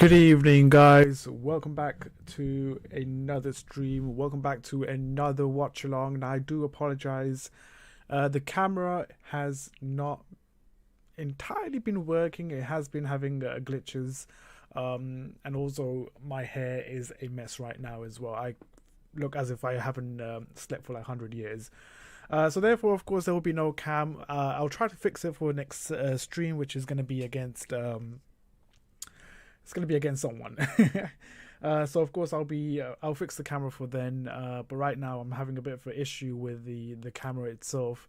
Good evening, guys. Welcome back to another stream. Welcome back to another watch along. Now, I do apologize. The camera has not entirely been working. It has been having glitches. And also, my hair is a mess right now as well. I look as if I haven't slept for like 100 years. So therefore, of course, there will be no cam. I'll try to fix it for next stream, which is going to be against... it's going to be against someone. So of course I'll fix the camera for then. But right now I'm having a bit of an issue with the camera itself.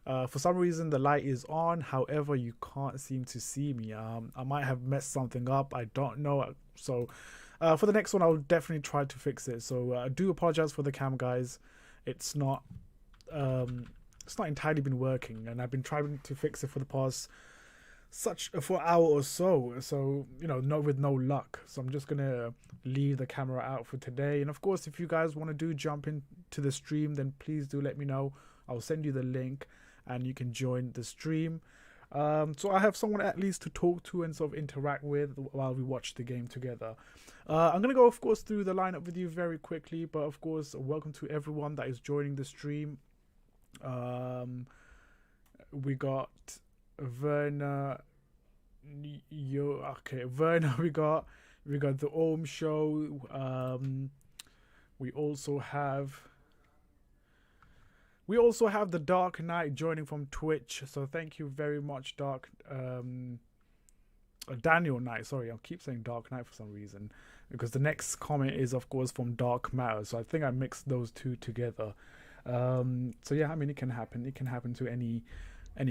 For some reason the light is on, however you can't seem to see me. I might have messed something up, I don't know. So for the next one I'll definitely try to fix it. So I do apologize for the cam, guys. It's not entirely been working, and I've been trying to fix it for the past for an hour or so, with no luck. So I'm just gonna leave the camera out for today. And of course, if you guys want to jump into the stream, then please do let me know. I'll send you the link and you can join the stream. So I have someone at least to talk to and sort of interact with while we watch the game together. I'm gonna go, of course, through the lineup with you very quickly, but of course, welcome to everyone that is joining the stream. We got Werner, Werner. We got the Ohm Show. We also have the Dark Knight joining from Twitch. So thank you very much, Daniel Knight. Sorry, I keep saying Dark Knight for some reason, because the next comment is of course from Dark Matter. So I think I mixed those two together. So yeah, I mean, it can happen. It can happen to any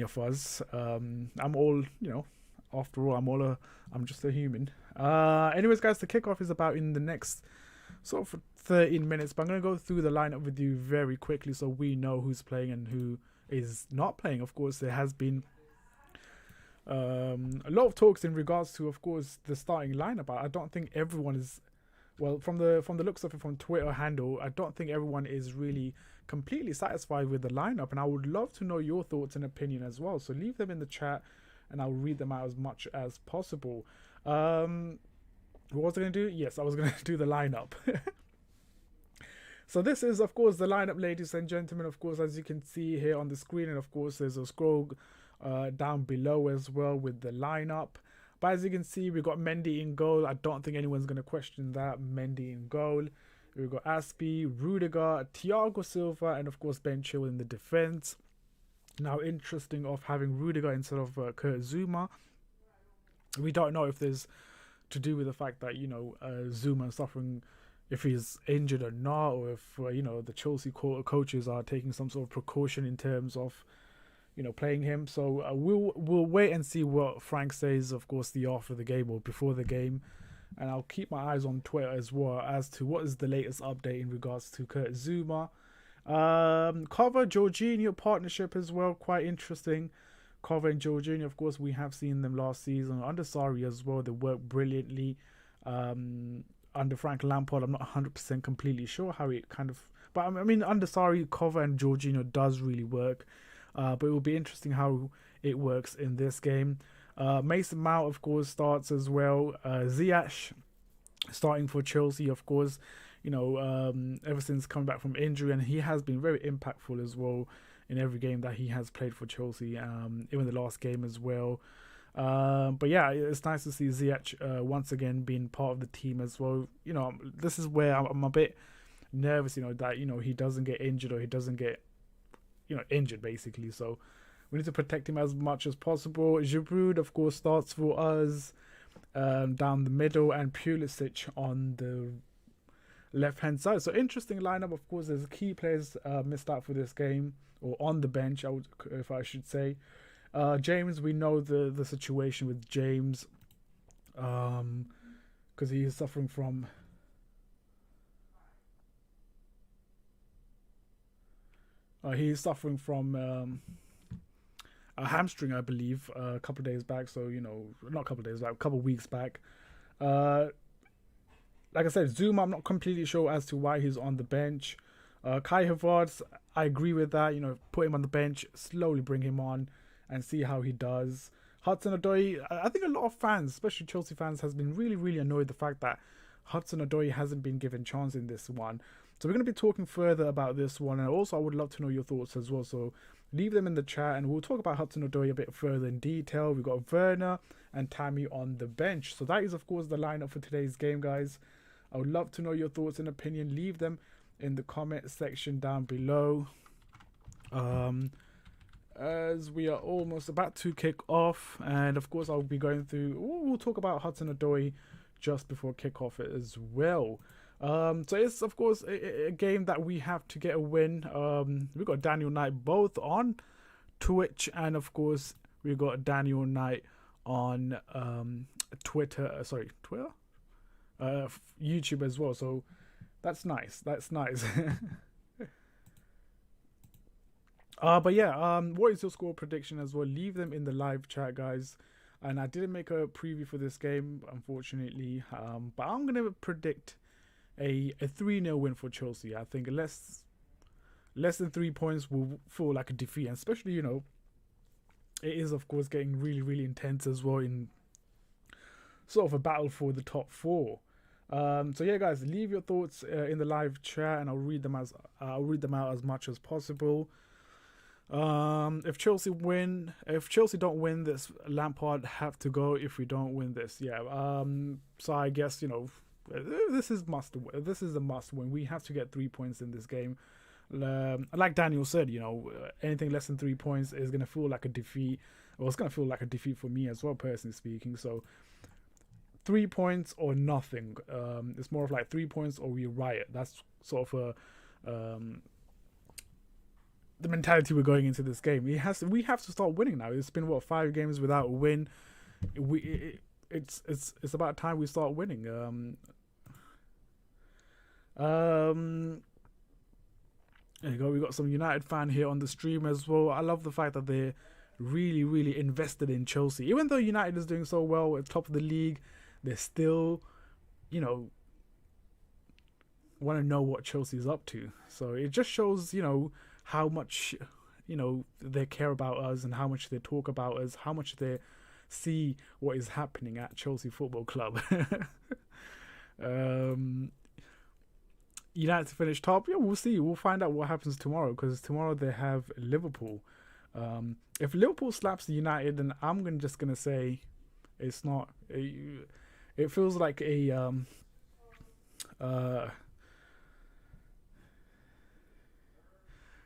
of us. I'm all, after all, I'm just a human. Anyways, guys, the kickoff is about in the next sort of 13 minutes, but I'm going to go through the lineup with you very quickly so we know who's playing and who is not playing. Of course, there has been a lot of talks in regards to, of course, the starting lineup. I don't think everyone is, well, from the looks of it from Twitter handle, I don't think everyone is really completely satisfied with the lineup, and I would love to know your thoughts and opinion as well. So leave them in the chat and I'll read them out as much as possible. What was I going to do? Yes, I was going to do the lineup. So this is, of course, the lineup, ladies and gentlemen, of course, as you can see here on the screen. And of course, there's a scroll down below as well with the lineup. But as you can see, we've got Mendy in goal. I don't think anyone's going to question that. Mendy in goal. We've got Aspie, Rudiger, Thiago Silva, and of course Ben Chilwell in the defense. Now, interesting of having Rudiger instead of Kurt Zouma. We don't know if there's to do with the fact that, Zouma is suffering, if he's injured or not, or if, the Chelsea coaches are taking some sort of precaution in terms of, playing him. So we'll wait and see what Frank says, of course, after the game or before the game. And I'll keep my eyes on Twitter as well as to what is the latest update in regards to Kurt Zouma. Cover Jorginho partnership as well, quite interesting. Cover and Jorginho, of course, we have seen them last season under Sarri as well. They worked brilliantly. Under Frank Lampard, I'm not 100% completely sure how it but I mean, under Sarri, Cover and Jorginho does really work. But it will be interesting how it works in this game. Mason Mount, of course, starts as well. Ziyech starting for Chelsea, of course, ever since coming back from injury, and he has been very impactful as well in every game that he has played for Chelsea, even the last game as well. But yeah, it's nice to see Ziyech once again being part of the team as well. This is where I'm a bit nervous, that he doesn't get injured, or he doesn't get injured basically. So we need to protect him as much as possible. Giroud, of course, starts for us down the middle, and Pulisic on the left-hand side. So interesting lineup. Of course, there's key players missed out for this game, or on the bench, if I should say. James, we know the situation with James, because he is suffering from a hamstring, I believe, a couple of days back. So, not a couple of days back, a couple of weeks back. Like I said, Zouma, I'm not completely sure as to why he's on the bench. Kai Havertz, I agree with that. Put him on the bench, slowly bring him on and see how he does. Hudson-Odoi, I think a lot of fans, especially Chelsea fans, has been really, really annoyed the fact that Hudson-Odoi hasn't been given chance in this one. So we're going to be talking further about this one, and also I would love to know your thoughts as well. So leave them in the chat, and we'll talk about Hudson-Odoi a bit further in detail. We've got Werner and Tammy on the bench. So that is, of course, the lineup for today's game, guys. I would love to know your thoughts and opinion. Leave them in the comment section down below. As we are almost about to kick off, and of course I'll be going through, we'll talk about Hudson-Odoi just before kickoff as well. So it's of course a game that we have to get a win. We've got Daniel Knight both on Twitch, and of course we've got Daniel Knight on Twitter, YouTube as well. So that's nice. But yeah, what is your score prediction as well? Leave them in the live chat, guys. And I didn't make a preview for this game, unfortunately. But I'm gonna predict a 3-0 win for Chelsea. I think less than 3 points will feel like a defeat, and especially, you know, it is of course getting really, really intense as well in sort of a battle for the top 4. So yeah, guys, leave your thoughts in the live chat, and I'll read them out as much as possible. If Chelsea don't win this, Lampard have to go. If we don't win this, yeah. So I guess, you know, this is a must win. We have to get 3 points in this game. Like Daniel said, you know, anything less than 3 points is gonna feel like a defeat. Well, it's gonna feel like a defeat for me as well, personally speaking. So 3 points or nothing. It's more of like 3 points or we riot. That's sort of the mentality we're going into this game. We have to start winning now. It's been 5 games without a win. It's about time we start winning. There you go. We got some United fan here on the stream as well. I love the fact that they're really, really invested in Chelsea. Even though United is doing so well at top of the league, they're still, you know, want to know what Chelsea's up to. So it just shows, you know, how much, you know, they care about us and how much they talk about us, how much they see what is happening at Chelsea Football Club. United to finish top, yeah, we'll see. We'll find out what happens tomorrow, because tomorrow they have Liverpool. If Liverpool slaps the United, then I'm just gonna say it's not. It feels like a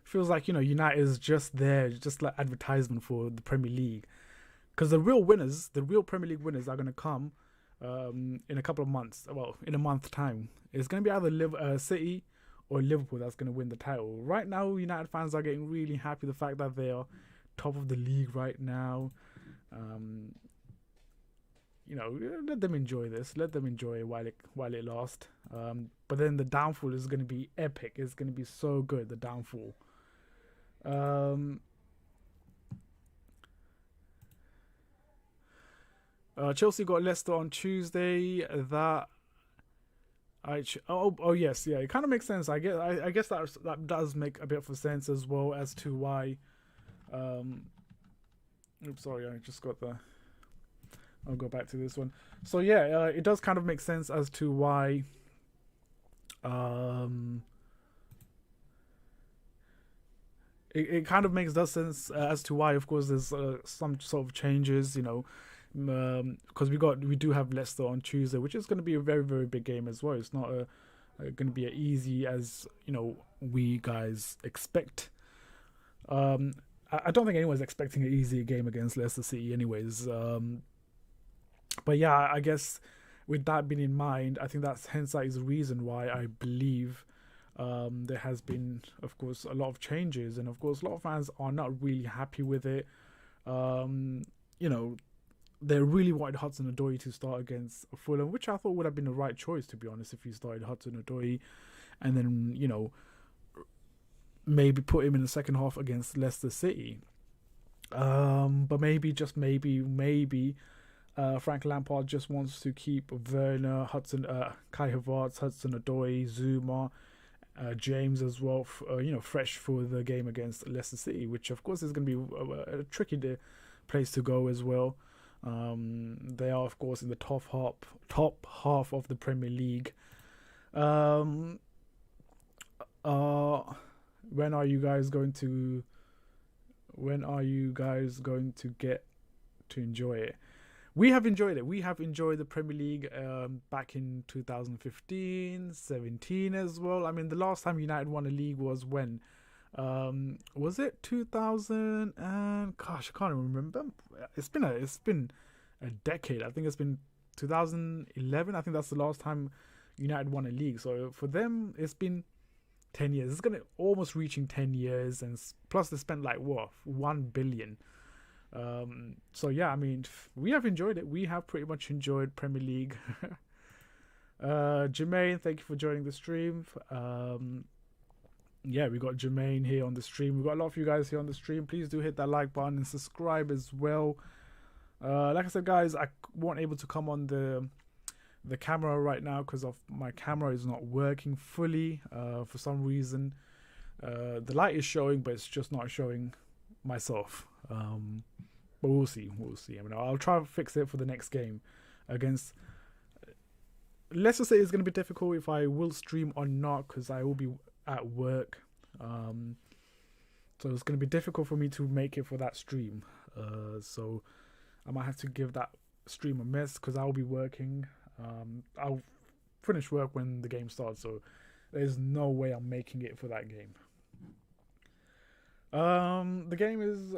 feels like, you know, United is just there, just like advertisement for the Premier League, because the real Premier League winners are going to come in a couple of months. Well, in a month's time, it's going to be either City or Liverpool that's going to win the title. Right now, United fans are getting really happy the fact that they are top of the league right now. You know, let them enjoy this. Let them enjoy it while it lasts. But then the downfall is going to be epic. It's going to be so good. The downfall. Chelsea got Leicester on Tuesday. Yes, yeah, it kind of makes sense. I guess that does make a bit of a sense as well as to why. Oops, sorry, I just got the. I'll go back to this one. So yeah, it does kind of make sense as to why. It kind of makes sense as to why, of course, there's some sort of changes, you know, because we do have Leicester on Tuesday, which is going to be a very, very big game as well. It's not going to be as easy as, you know, we guys expect. I don't think anyone's expecting an easy game against Leicester City anyways. But yeah, I guess with that being in mind, I think that is the reason why I believe there has been, of course, a lot of changes, and of course a lot of fans are not really happy with it. You know, they really wanted Hudson-Odoi to start against Fulham, which I thought would have been the right choice, to be honest, if he started Hudson-Odoi, and then, you know, maybe put him in the second half against Leicester City. But maybe, just maybe, Frank Lampard just wants to keep Werner, Kai Havertz, Hudson-Odoi, Zuma, James as well, you know, fresh for the game against Leicester City, which of course is going to be tricky place to go as well. They are, of course, in the top half of the Premier League. Um, uh, when are you guys going to? When are you guys going to get to enjoy it? We have enjoyed it. We have enjoyed the Premier League back in 2015, 17 as well. I mean, the last time United won a league was when? Was it 2000 and gosh, I can't remember. It's been a decade. I think it's been 2011. I think that's the last time United won a league. So for them, it's been 10 years. It's gonna almost reaching 10 years, and plus they spent like what 1 billion. So yeah, I mean, we have enjoyed it. We have pretty much enjoyed Premier League. Jermaine, thank you for joining the stream. Yeah, we got Jermaine here on the stream. We've got a lot of you guys here on the stream. Please do hit that like button and subscribe as well. Like I said, guys, I wasn't able to come on the camera right now because of my camera is not working fully for some reason. The light is showing, but it's just not showing myself. But we'll see. I mean, I'll try to fix it for the next game against. Let's just say it's going to be difficult if I will stream or not because I will be at work. So it's going to be difficult for me to make it for that stream. So I might have to give that stream a miss because I'll be working. I'll finish work when the game starts, so there's no way I'm making it for that game. The game is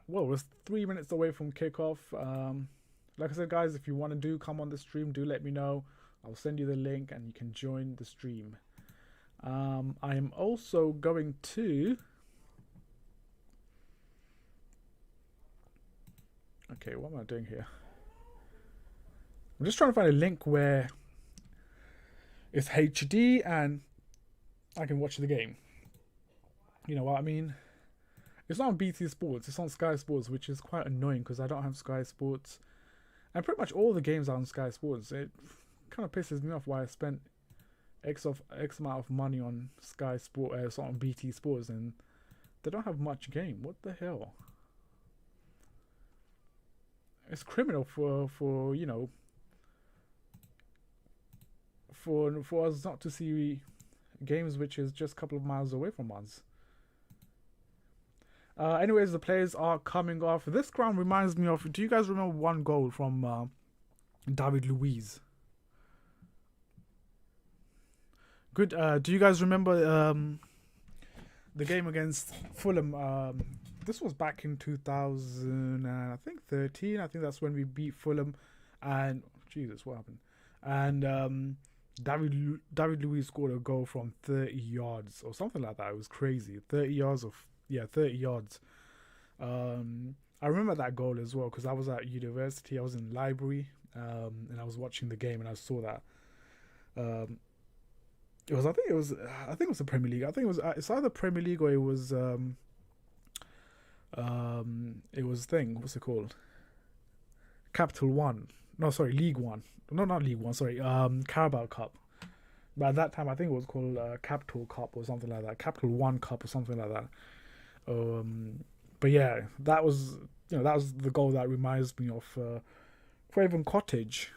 we're 3 minutes away from kickoff. Like I said, guys, if you want to come on the stream, do let me know. I'll send you the link and you can join the stream. I am also going to okay, what am I doing here? I'm just trying to find a link where it's HD and I can watch the game. You know what I mean? It's not on BT Sports, it's on Sky Sports, which is quite annoying because I don't have Sky Sports. And pretty much all the games are on Sky Sports. It kind of pisses me off why I spent X amount of money on Sky Sports, on BT Sports, and they don't have much game. What the hell? It's criminal for you know, for us not to see games which is just a couple of miles away from us. Anyways, the players are coming off. This ground reminds me of. Do you guys remember one goal from David Luiz? Good. Do you guys remember the game against Fulham? This was back in 2013. I think that's when we beat Fulham. And Jesus, what happened? And David Luiz scored a goal from 30 yards or something like that. It was crazy. 30 yards. I remember that goal as well because I was at university. I was in the library and I was watching the game and I saw that. I think it was the Premier League. I think it's either Premier League or it was what's it called? Capital One. No, sorry, League One. No, not League One. Sorry, Carabao Cup. But at that time, I think it was called Capital Cup or something like that. Capital One Cup or something like that. But yeah, that was the goal that reminds me of Craven Cottage.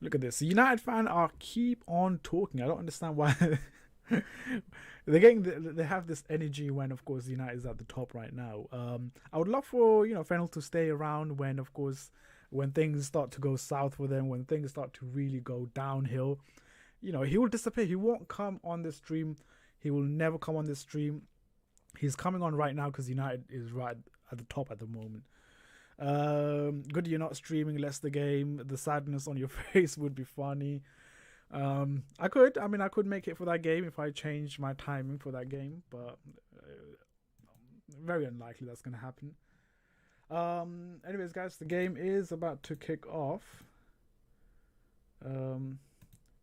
Look at this. The United fan are keep on talking. I don't understand why. They have this energy when, of course, United is at the top right now. I would love for Fennell to stay around when, of course, when things start to go south for them, when things start to really go downhill. He will disappear. He won't come on the stream. He will never come on the stream. He's coming on right now because United is right at the top at the moment. Good you're not streaming Leicester game. The sadness on your face would be funny. I could make it for that game if I changed my timing for that game, but very unlikely that's going to happen. Anyways, guys, the game is about to kick off.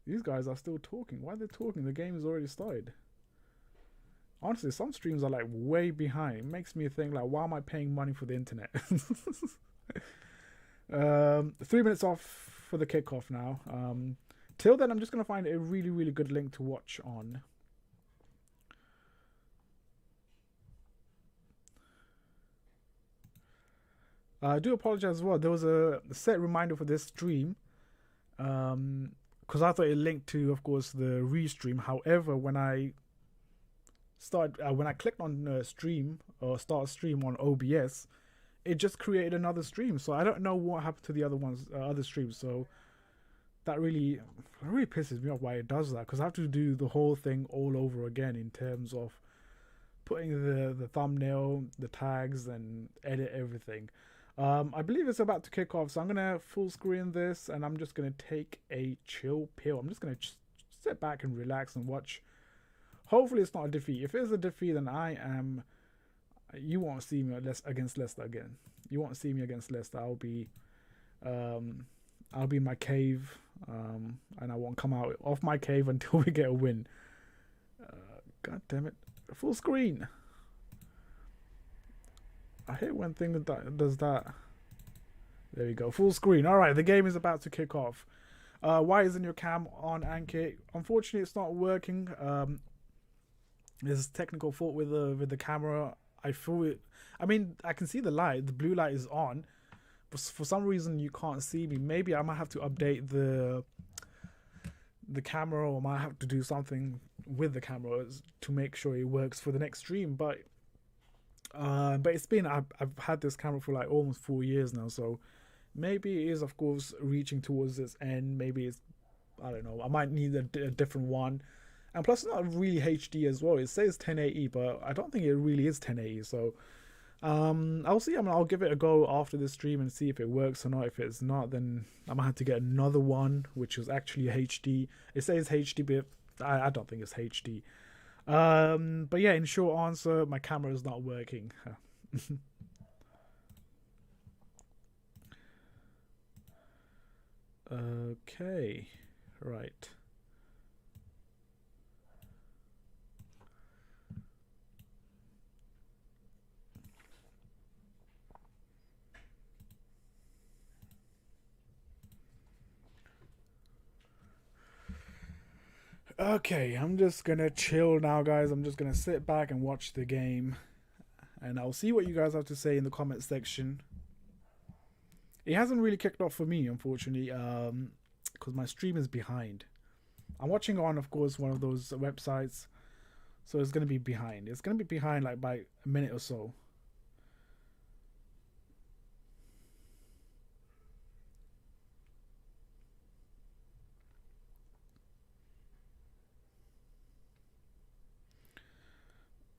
These guys are still talking. Why are they talking? The game has already started. Honestly, some streams are like way behind. It makes me think like, why am I paying money for the internet? 3 minutes off for the kickoff now. Till then, I'm just going to find a really, really good link to watch on. I do apologize as well. There was a set reminder for this stream, because I thought it linked to, of course, the restream. However, when I clicked on stream or start stream on OBS, it just created another stream. So I don't know what happened to the other streams. So that really pisses me off why it does that, because I have to do the whole thing all over again in terms of putting the thumbnail, the tags, and edit everything. I believe it's about to kick off, so I'm gonna full screen this, and I'm just gonna take a chill pill. I'm just gonna sit back and relax and watch. Hopefully, it's not a defeat. If it's a defeat, then I am. You won't see me against Leicester again. You won't see me against Leicester. Um, I'll be in my cave, and I won't come out of my cave until we get a win. God damn it! Full screen. I hate when things does that. There we go. Full screen. All right, the game is about to kick off. Why isn't your cam on, Anki? Unfortunately, it's not working. There's a technical fault with the camera. I feel it. I mean, I can see the light. The blue light is on, but for some reason you can't see me. Maybe I might have to update the camera, or might have to do something with the camera to make sure it works for the next stream. But it's been I've had this camera for like almost 4 years now, so maybe it is, of course, reaching towards its end. Maybe it's, I don't know. I might need a different one. And plus, it's not really HD as well. It says 1080, but I don't think it really is 1080. So, I'll see. I mean, I'll give it a go after this stream and see if it works or not. If it's not, then I might have to get another one, which is actually HD. It says HD, but I don't think it's HD. But yeah, in short answer, my camera is not working. Okay, right. Okay, I'm just gonna chill now, guys. I'm just gonna sit back and watch the game, and I'll see what you guys have to say in the comment section. It hasn't really kicked off for me, unfortunately, because my stream is behind. I'm watching on, of course, one of those websites, so it's gonna be behind. It's gonna be behind like by a minute or so.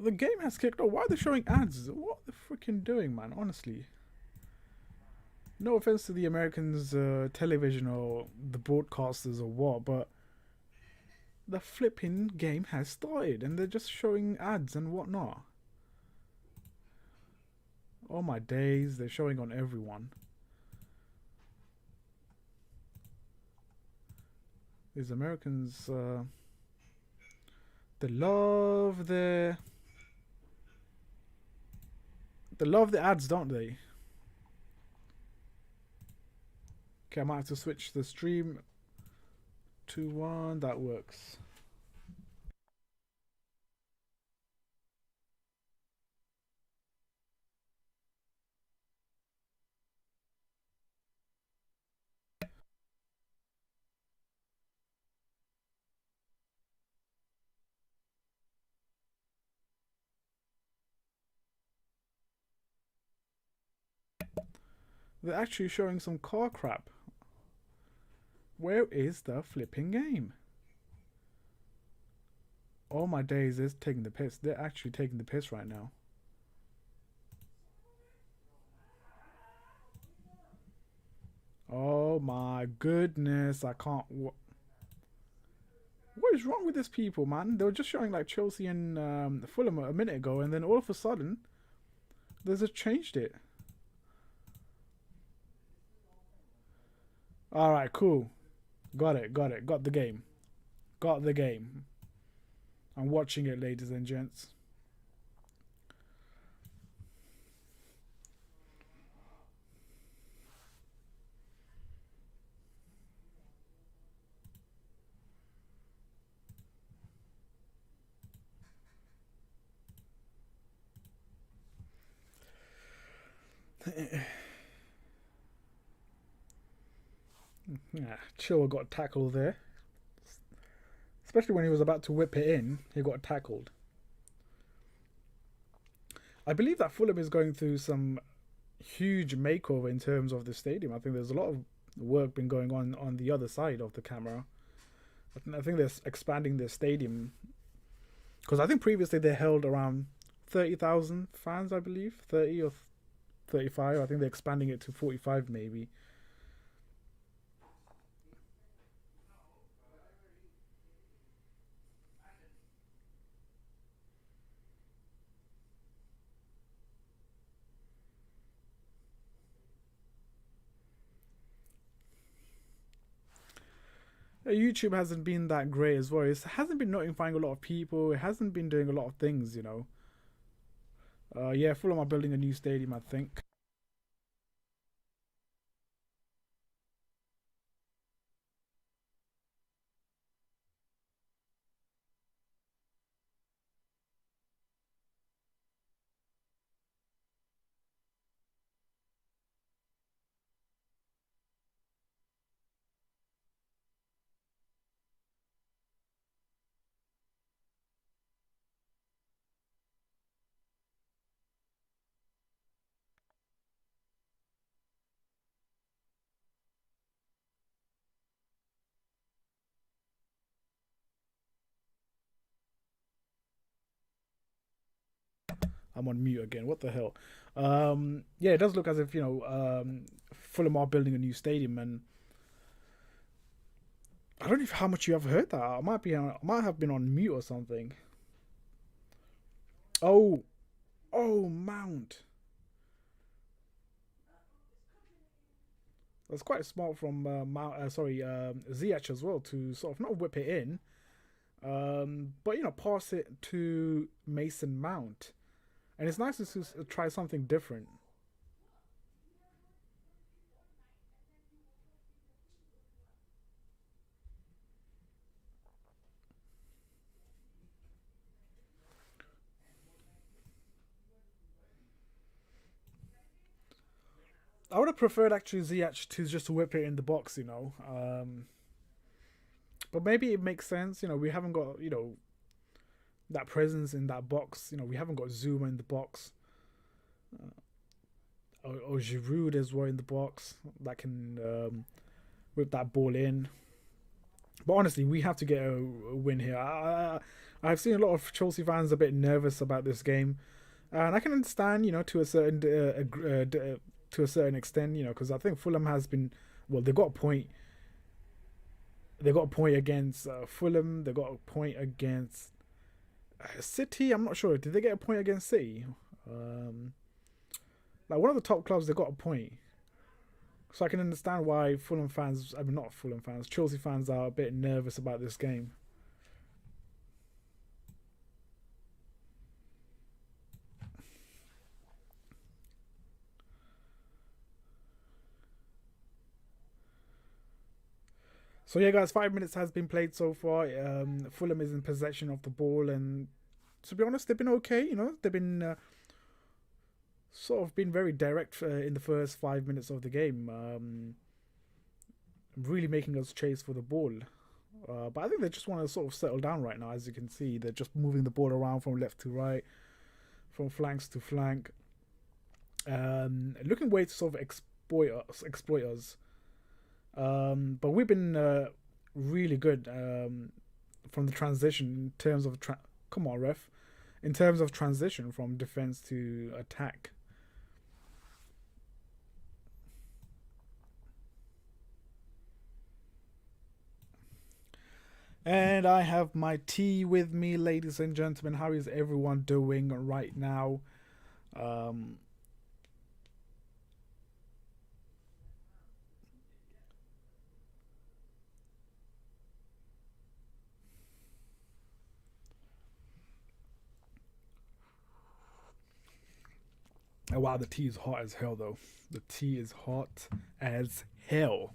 The game has kicked off. Why are they showing ads? What are they freaking doing, man? Honestly. No offense to the Americans, television or the broadcasters or what, but the flipping game has started and they're just showing ads and whatnot. Oh my days, they're showing on everyone. These Americans, they love the ads, don't they? Okay, I might have to switch the stream to one that works. They're actually showing some car crap. Where is the flipping game? Oh my days, they're taking the piss. They're actually taking the piss right now. Oh my goodness, I can't. What is wrong with these people, man? They were just showing like Chelsea and Fulham a minute ago, and then all of a sudden, they just changed it. Alright, cool. Got it. Got the game. Got the game. I'm watching it, ladies and gents. Yeah, Chilwell got tackled there, especially when he was about to whip it in. He got tackled. I believe that Fulham is going through some huge makeover in terms of the stadium. I think there's a lot of work been going on the other side of the camera. I think they're expanding their stadium because I think previously they held around 30,000 fans, I believe, 30 or 35. I think they're expanding it to 45 maybe. YouTube hasn't been that great as well. It hasn't been notifying a lot of people. It hasn't been doing a lot of things. Yeah, Fulham are building a new stadium, I think. I'm on mute again. What the hell? Yeah, it does look as if Fulham are building a new stadium, and I don't know how much you have heard that. I might have been on mute or something. Oh, oh, Mount. That's quite smart from Mount. Sorry, Ziyech as well to sort of not whip it in, but pass it to Mason Mount, and it's nice to try something different. I would have preferred actually Ziyech to just whip it in the box. But maybe it makes sense. We haven't got that presence in that box. We haven't got Zuma in the box, or Giroud as well in the box that can whip that ball in. But honestly, we have to get a win here. I've seen a lot of Chelsea fans a bit nervous about this game, and I can understand, to a certain extent, because I think Fulham has been well. They got a point. They got a point against Fulham. They got a point against City. I'm not sure. Did they get a point against City? Um, like one of the top clubs, they got a point. So I can understand why Fulham fans, I mean not Fulham fans, Chelsea fans are a bit nervous about this game. So yeah, guys, 5 minutes has been played so far. Fulham is in possession of the ball, and to be honest, they've been okay. They've been sort of been very direct in the first 5 minutes of the game, really making us chase for the ball. But I think they just want to sort of settle down right now. As you can see, they're just moving the ball around from left to right, from flanks to flank, looking way to sort of exploit us. But we've been really good from the transition in terms of come on, ref. In terms of transition from defense to attack. And I have my tea with me, ladies and gentlemen. How is everyone doing right now? Um, oh, wow, the tea is hot as hell, though. The tea is hot as hell.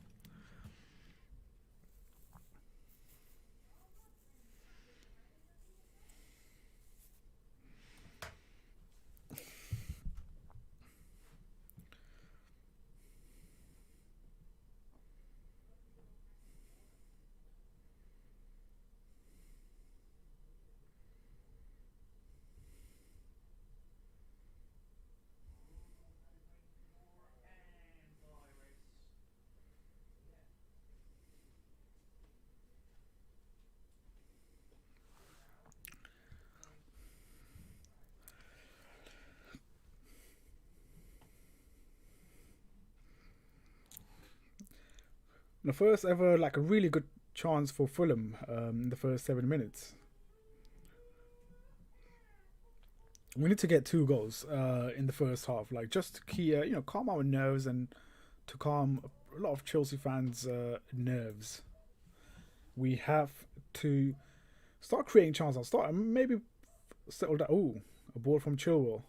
The first ever, like a really good chance for Fulham in the first 7 minutes. We need to get 2 goals in the first half, like just to keep, calm our nerves and to calm a lot of Chelsea fans' nerves. We have to start creating chances. Start maybe settle that. Oh, a ball from Chilwell.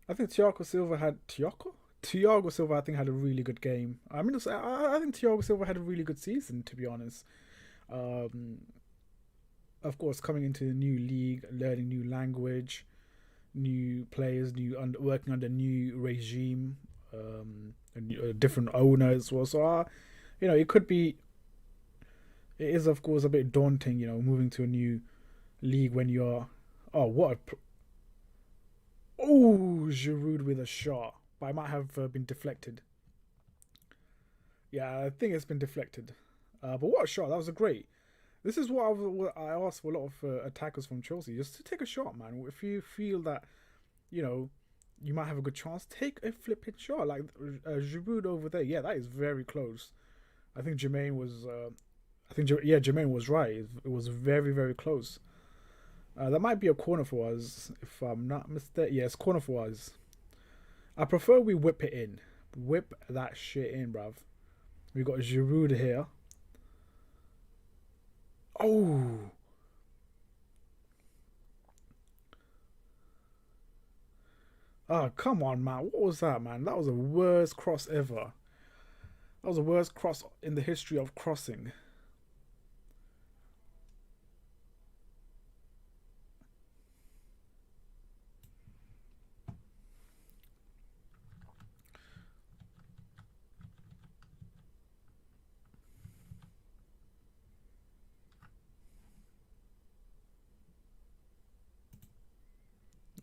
I think Thiago Silva had Thiago. Thiago Silva, I think, had a really good game. I mean, I think Thiago Silva had a really good season, to be honest. Um, of course, coming into a new league, learning new language, new players, working under new regime, a different owner as well. So, it could be. It is, of course, a bit daunting, moving to a new league when you're. Oh, what a. Oh, Giroud with a shot. But I might have been deflected. Yeah, I think it's been deflected. But what a shot. That was a great. This is what I asked for a lot of attackers from Chelsea. Just to take a shot, man. If you feel that, you know, you might have a good chance, take a flipping shot. Like Giroud over there. Yeah, that is very close. I think Jermaine was. Jermaine was right. It was very, very close. That might be a corner for us, if I'm not mistaken. Yes, corner for us. I prefer we whip it in. Whip that shit in, bruv. We got Giroud here. Oh. Oh, come on, man. What was that, man? That was the worst cross ever. That was the worst cross in the history of crossing.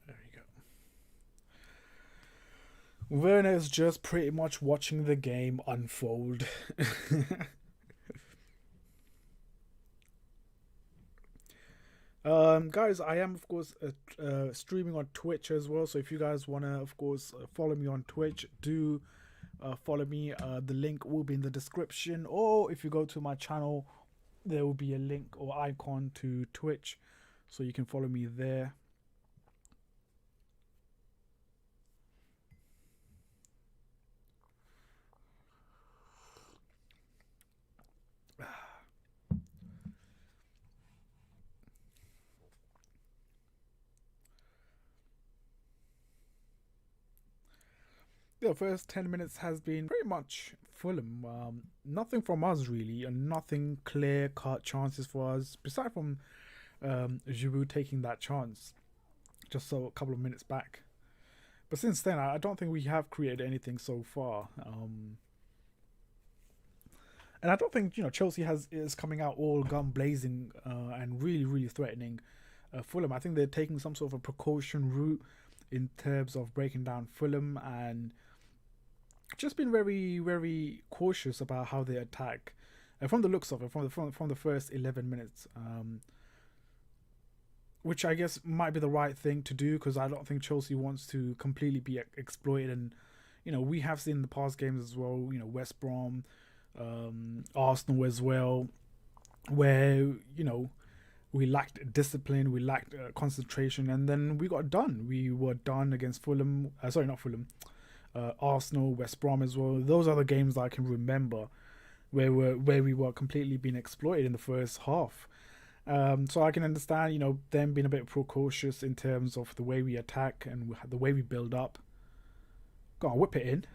There you go. Werner's just pretty much watching the game unfold. Guys, I am of course streaming on Twitch as well. So if you guys wanna, of course, follow me on Twitch, do follow me. The link will be in the description, or if you go to my channel, there will be a link or icon to Twitch, so you can follow me there. The first 10 minutes has been pretty much Fulham. Nothing from us really, and nothing clear cut chances for us, besides from Giroud taking that chance just so a couple of minutes back. But since then, I don't think we have created anything so far. And I don't think Chelsea is coming out all gun blazing and really really threatening Fulham. I think they're taking some sort of a precaution route in terms of breaking down Fulham and just been very very cautious about how they attack. From the looks of it, from the first 11 minutes, which I guess might be the right thing to do, because I don't think Chelsea wants to completely be exploited. And we have seen in the past games as well. West Brom, Arsenal as well, where we lacked discipline, we lacked concentration, and then we got done. We were done against Fulham. Sorry, not Fulham. Arsenal, West Brom as well. Those are the games that I can remember where we were completely being exploited in the first half. So I can understand, them being a bit precautious in terms of the way we attack and the way we build up. Go on, whip it in.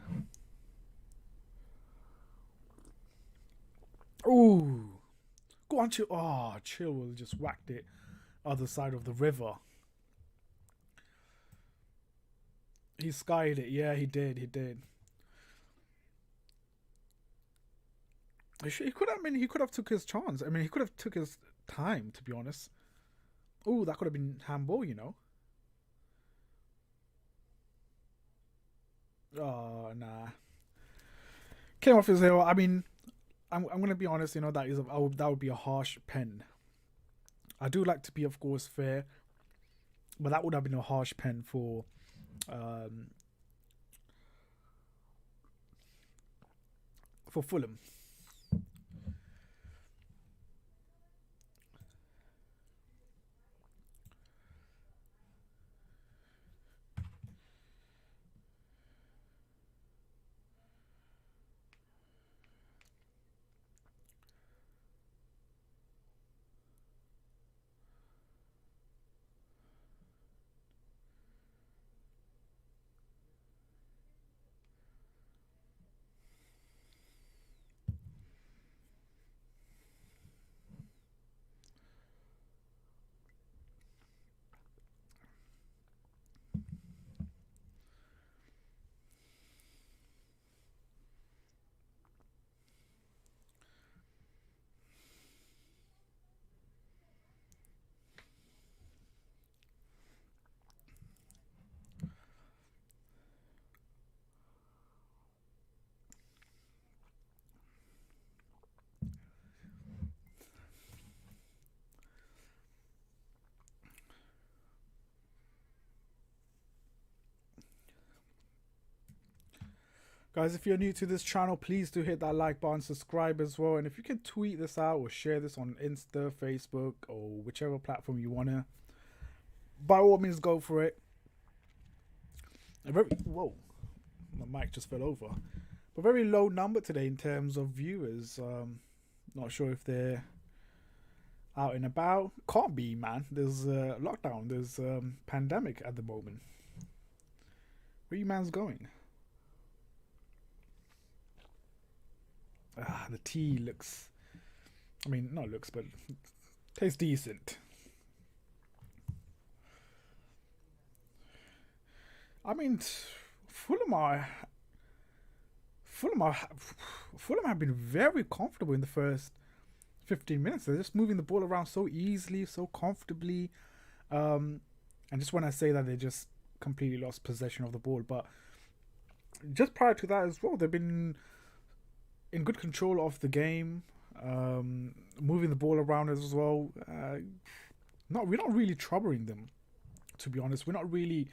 Ooh. Go on, Chill. Oh, Chilwell just whacked it other side of the river. He skied it. Yeah, he did. He did. He could have. I mean, he could have took his chance. I mean, he could have took his time. To be honest. Oh, that could have been handball. Oh nah. Came off his heel. I mean, I'm gonna be honest. That would be a harsh pen. I do like to be, of course, fair, but that would have been a harsh pen um, for Fulham. Guys, if you're new to this channel, please do hit that like button, subscribe as well, and if you can tweet this out or share this on Insta, Facebook, or whichever platform you wanna, by all means, go for it. Whoa, my mic just fell over. A very low number today in terms of viewers. Not sure if they're out and about. Can't be, man. There's lockdown. There's pandemic at the moment. Where you man's going? The tea looks. I mean, not looks, but tastes decent. I mean, Fulham are Fulham are Fulham have been very comfortable in the first 15 minutes. They're just moving the ball around so easily, so comfortably. And just when I say that, they just completely lost possession of the ball. But just prior to that as well, they've been in good control of the game, moving the ball around as well. We're not really troubling them, to be honest. We're not really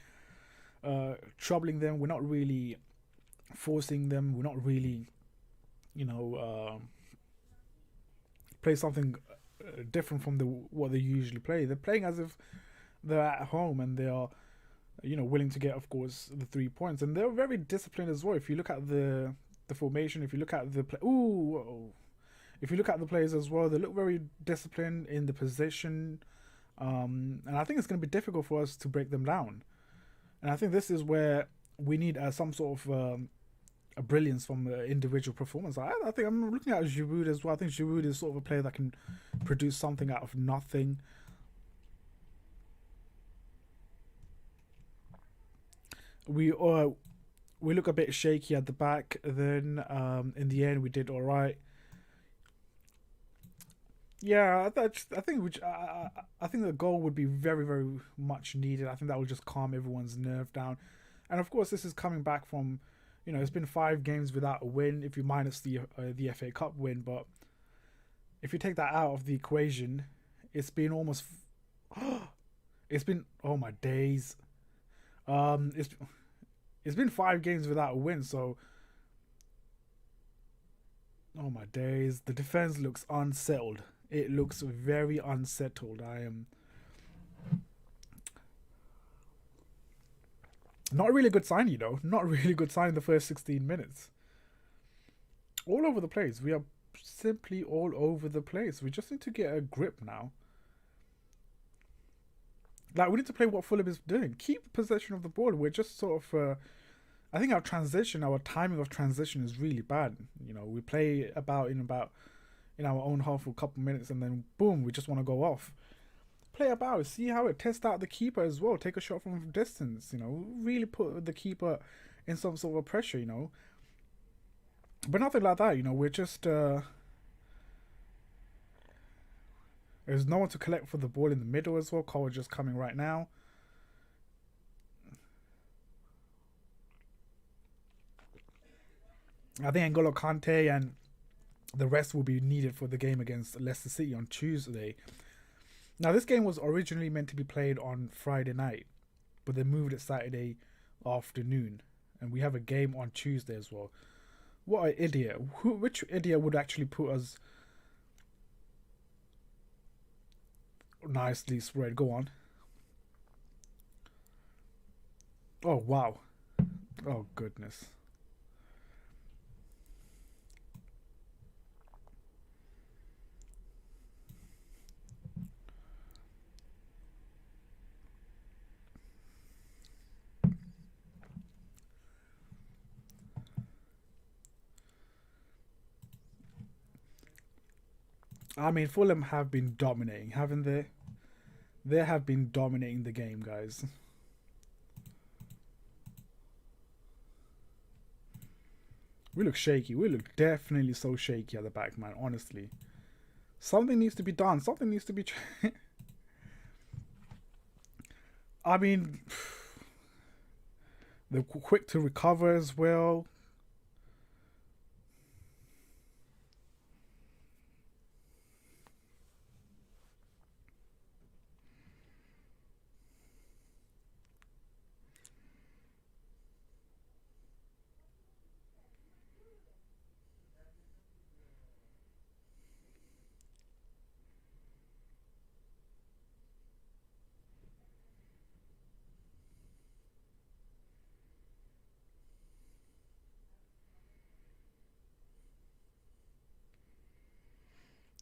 troubling them. We're not really forcing them. We're not really, play something different from what they usually play. They're playing as if they're at home and they are, willing to get, of course, the 3 points. And they're very disciplined as well. If you look at the formation, if you look at the play, if you look at the players as well, they look very disciplined in the position. And I think it's going to be difficult for us to break them down. And I think this is where we need some sort of a brilliance from individual performance. I think I'm looking at Giroud as well. I think Giroud is sort of a player that can produce something out of nothing. We look a bit shaky at the back. Then in the end, we did all right. Yeah, I think the goal would be very, very much needed. I think that would just calm everyone's nerve down. And of course, this is coming back from, it's been 5 games without a win. If you minus the FA Cup win, but if you take that out of the equation, it's been almost. It's been, oh my days. It's been 5 games without a win. So, oh my days, the defense looks unsettled. It looks very unsettled. I am not a really good sign, Not a really good sign in the first 16 minutes. All over the place. We are simply all over the place. We just need to get a grip now. Like, we need to play what Fulham is doing. Keep possession of the ball. We're just sort of. I think our timing of transition is really bad. We play in our own half for a couple minutes, and then boom, we just want to go off. Play about, see how it tests out the keeper as well. Take a shot from distance, really put the keeper in some sort of pressure, But nothing like that, we're just there's no one to collect for the ball in the middle as well. Cole just coming right now. I think N'Golo Kante and the rest will be needed for the game against Leicester City on Tuesday. Now, this game was originally meant to be played on Friday night, but they moved it Saturday afternoon, and we have a game on Tuesday as well. What an idiot. Which idiot would actually put us nicely spread? Go on. Oh, wow. Oh, goodness. I mean, Fulham have been dominating, haven't they? They have been dominating the game, guys. We look shaky. We look definitely so shaky at the back, man. Honestly, something needs to be done. Something needs to be. I mean, they're quick to recover as well.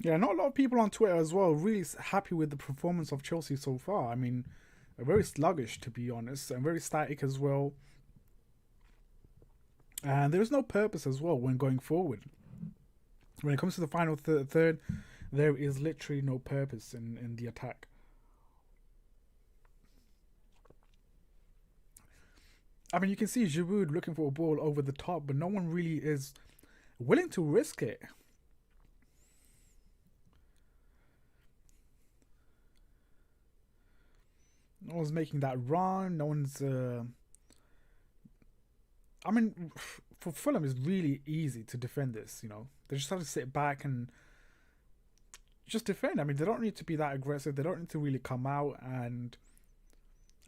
Yeah, not a lot of people on Twitter as well really happy with the performance of Chelsea so far. I mean, very sluggish to be honest, and very static as well. And there's no purpose as well when going forward. When it comes to the final third, there is literally no purpose in the attack. I mean, you can see Giroud looking for a ball over the top, but no one really is willing to risk it. No one's making that run. No one's. I mean, for Fulham, it's really easy to defend this. You know, they just have to sit back and just defend. I mean, they don't need to be that aggressive. They don't need to really come out and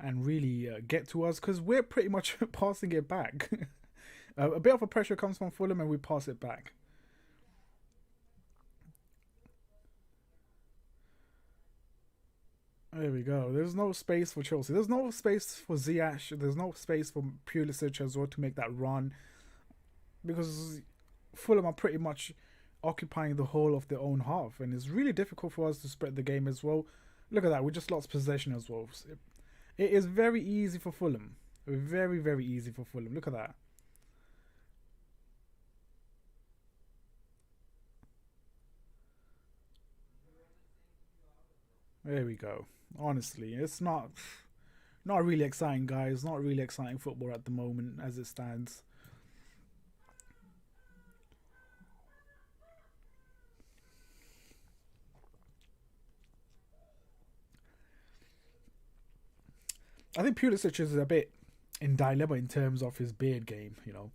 really get to us because we're pretty much passing it back. A bit of a pressure comes from Fulham and we pass it back. There we go. There's no space for Chelsea. There's no space for Ziyech. There's no space for Pulisic as well to make that run because Fulham are pretty much occupying the whole of their own half, and it's really difficult for us to spread the game as well. Look at that. We just lost possession as well. It is very easy for Fulham. Very, very easy for Fulham. Look at that. There we go. Honestly, it's not really exciting, guys. Not really exciting football at the moment as it stands. I think Pulisic is a bit in dilemma in terms of his beard game. You know,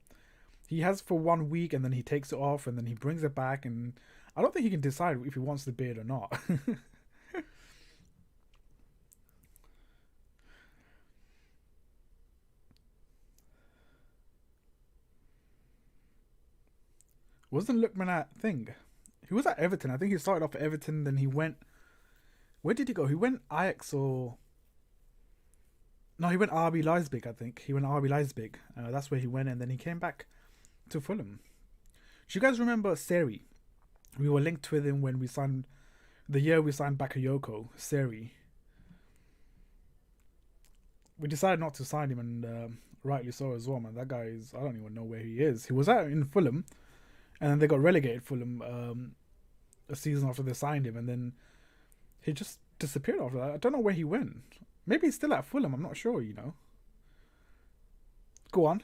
he has for 1 week and then he takes it off and then he brings it back, and I don't think he can decide if he wants the beard or not. Wasn't Lookman at thing? He was at Everton. I think he started off at Everton, then he went. Where did he go? He went Ajax or no? He went RB Leipzig. I think he went RB Leipzig. That's where he went, and then he came back to Fulham. Do you guys remember Seri? We were linked with him when we signed the year we signed Bakayoko. Seri. We decided not to sign him, and rightly so as well, man. That guy is. I don't even know where he is. He was out in Fulham, and then they got relegated. Fulham a season after they signed him, and then he just disappeared after that. I don't know where he went. Maybe he's still at Fulham. I'm not sure. You know. Go on.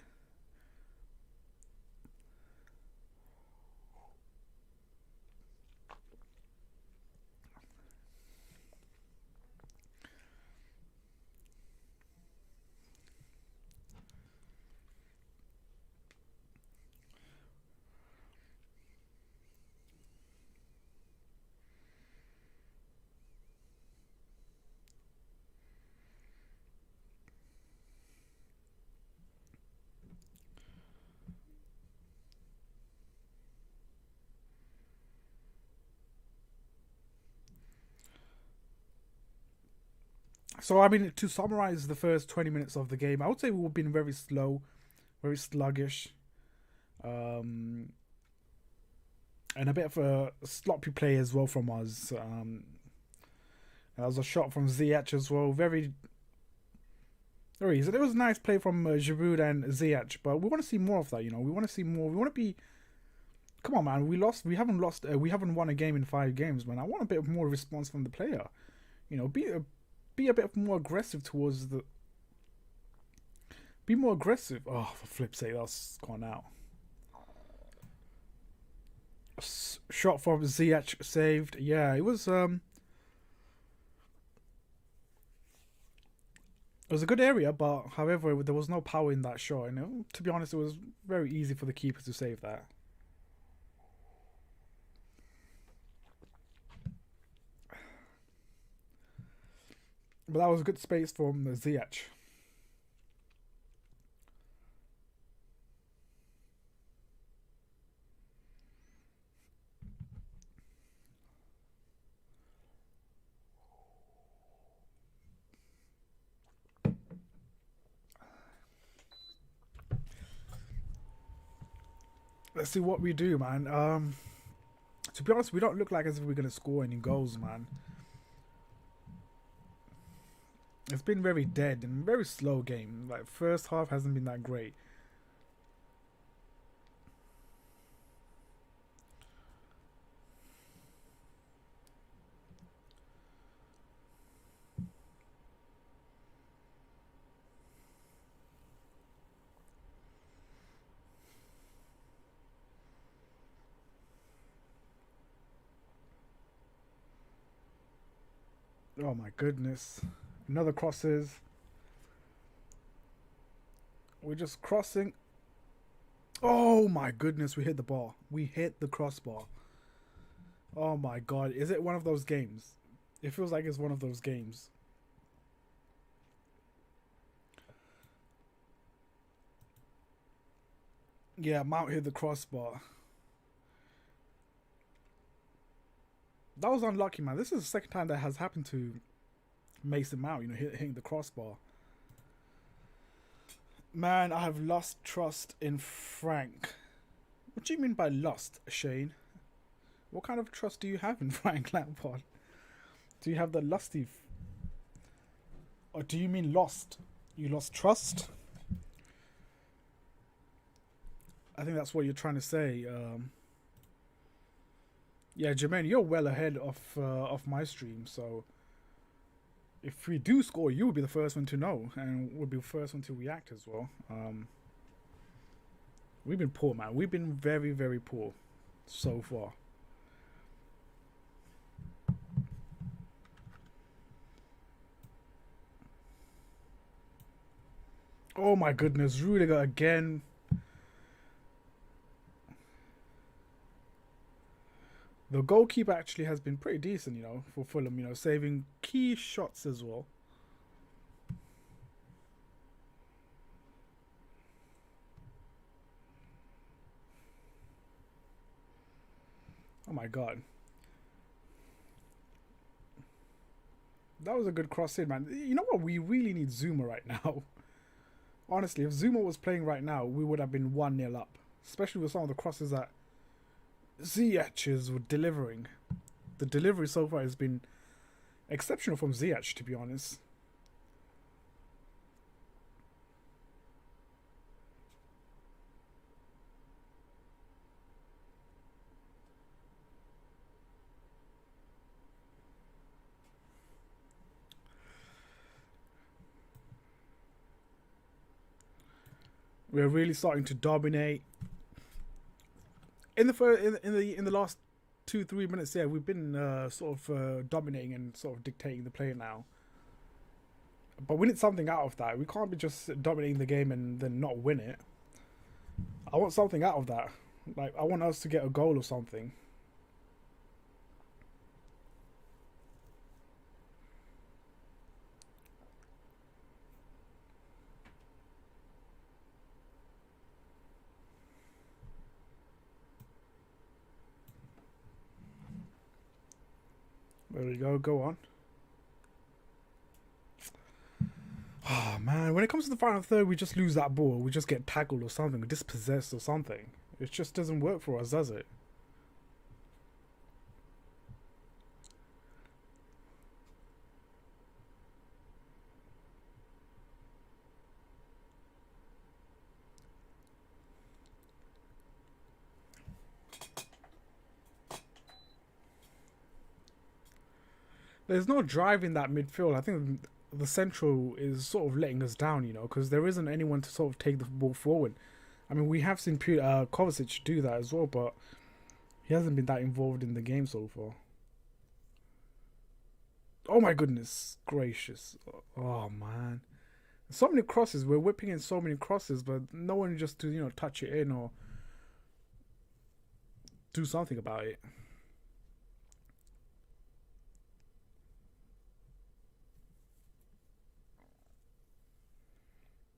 So I mean, to summarize the first 20 minutes of the game, I would say we've been very slow, very sluggish, um, and a bit of a sloppy play as well from us. There was a shot from Ziyech as well, very easy. It was a nice play from Giroud and Ziyech, but we want to see more of that. You know, we want to see more. We want to be. Come on, man. We lost. We haven't lost. We haven't won a game in 5 games, man. I want a bit more response from the player. You know, be a bit more aggressive towards the. Be more aggressive. Oh, for flip's sake, that's gone out. Shot from Ziyech saved. Yeah, it was. It was a good area, but however, there was no power in that shot. And to be honest, it was very easy for the keeper to save that. But that was a good space from Ziyech. Let's see what we do, man. To be honest, we don't look like as if we're gonna score any goals, man. It's been very dead and very slow game. Like first half hasn't been that great. Oh my goodness. Another crosses. We're just crossing. Oh my goodness, we hit the ball. We hit the crossbar. Oh my god. Is it one of those games? It feels like it's one of those games. Yeah, Mount hit the crossbar. That was unlucky, man. This is the second time that has happened to Mason Mount, you know, hitting the crossbar. Man, I have lost trust in Frank. What do you mean by lost, Shane? What kind of trust do you have in Frank Lampard? Do you have the lusty... Or do you mean lost? You lost trust? I think that's what you're trying to say. Yeah, Jermaine, you're well ahead of my stream, so if we do score, you will be the first one to know, and we'll be the first one to react as well. We've been poor, man. We've been very, very poor so far. Oh my goodness, Rudiger again. The goalkeeper actually has been pretty decent, you know, for Fulham, you know, saving key shots as well. Oh my god. That was a good cross in, man. You know what? We really need Zuma right now. Honestly, if Zuma was playing right now, we would have been 1-0 up. Especially with some of the crosses that Ziyech is delivering. The delivery so far has been exceptional from Ziyech, to be honest. We're really starting to dominate. In the first, in the last 2-3 minutes, yeah, we've been sort of dominating and sort of dictating the play now. But we need something out of that. We can't be just dominating the game and then not win it. I want something out of that. Like, I want us to get a goal or something. There we go. Go on. Oh man, when it comes to the final third, we just lose that ball. We just get tackled or something, dispossessed or something. It just doesn't work for us, does it? There's no drive in that midfield. I think the central is sort of letting us down, because there isn't anyone to sort of take the ball forward. I mean, we have seen Kovacic do that as well, but he hasn't been that involved in the game so far. Oh my goodness gracious. Oh man. So many crosses. We're whipping in so many crosses, but no one just to, touch it in or do something about it.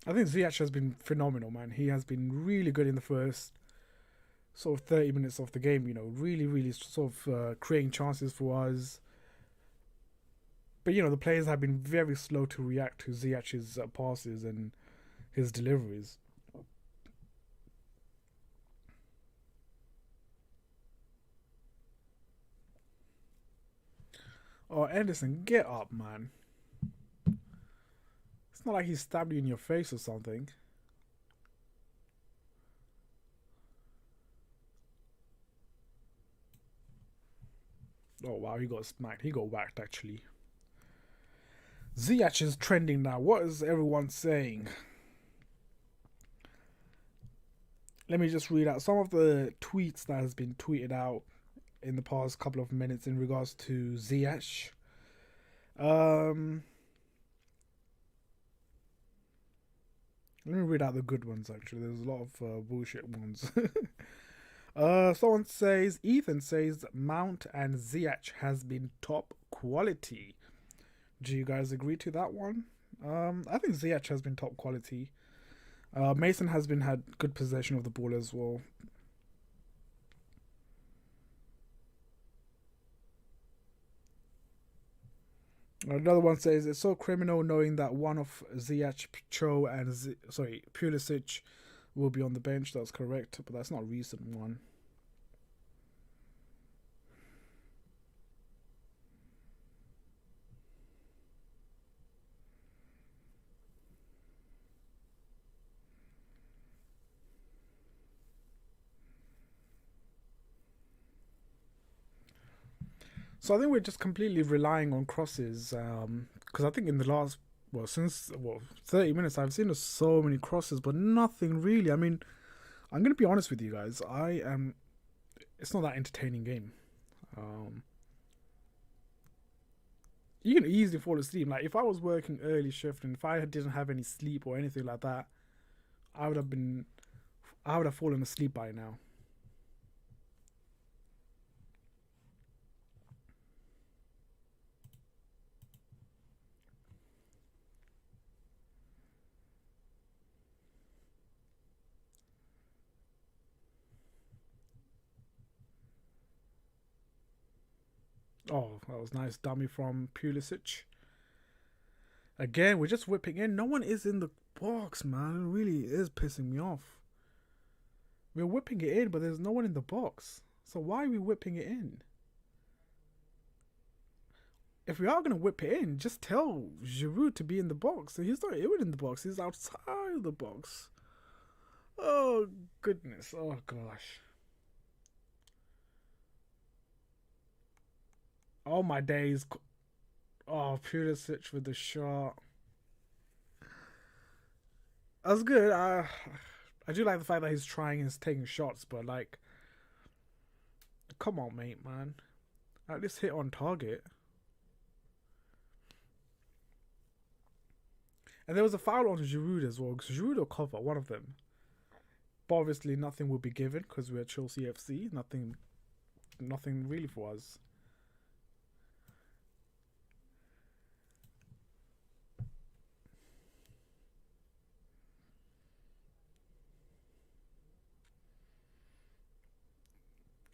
I think Ziyech has been phenomenal, man. He has been really good in the first sort of 30 minutes of the game, really, really sort of creating chances for us. But, the players have been very slow to react to Ziyech's passes and his deliveries. Oh, Anderson, get up, man. It's not like he stabbed you in your face or something. Oh, wow, he got smacked. He got whacked, actually. Ziyech is trending now. What is everyone saying? Let me just read out some of the tweets that has been tweeted out in the past couple of minutes in regards to Ziyech. Let me read out the good ones, actually. There's a lot of bullshit ones. Someone says, Ethan says, Mount and Ziyech has been top quality. Do you guys agree to that one? I think Ziyech has been top quality. Mason has been had good possession of the ball as well. Another one says it's so criminal knowing that one of Ziyech, Cho, and Pulisic will be on the bench. That's correct, but that's not a recent one. So I think we're just completely relying on crosses. Because I think in the last, since 30 minutes, I've seen so many crosses, but nothing really. I mean, I'm gonna be honest with you guys. It's not that entertaining game. Um, you can easily fall asleep. Like if I was working early shift and if I didn't have any sleep or anything like that, I would have been, I would have fallen asleep by now. Oh, that was nice dummy from Pulisic. Again, we're just whipping in. No one is in the box, man. It really is pissing me off. We're whipping it in, but there's no one in the box. So why are we whipping it in? If we are gonna whip it in, just tell Giroud to be in the box. So he's not even in the box. He's outside of the box. Oh goodness. Oh gosh. Oh my days. Oh, Pulisic with the shot. That's good. I do like the fact that he's trying and he's taking shots, but like, come on, mate, man. At least hit on target. And there was a foul on Giroud as well, because Giroud or cover, one of them. But obviously, nothing will be given because we're Chelsea FC. Nothing really for us.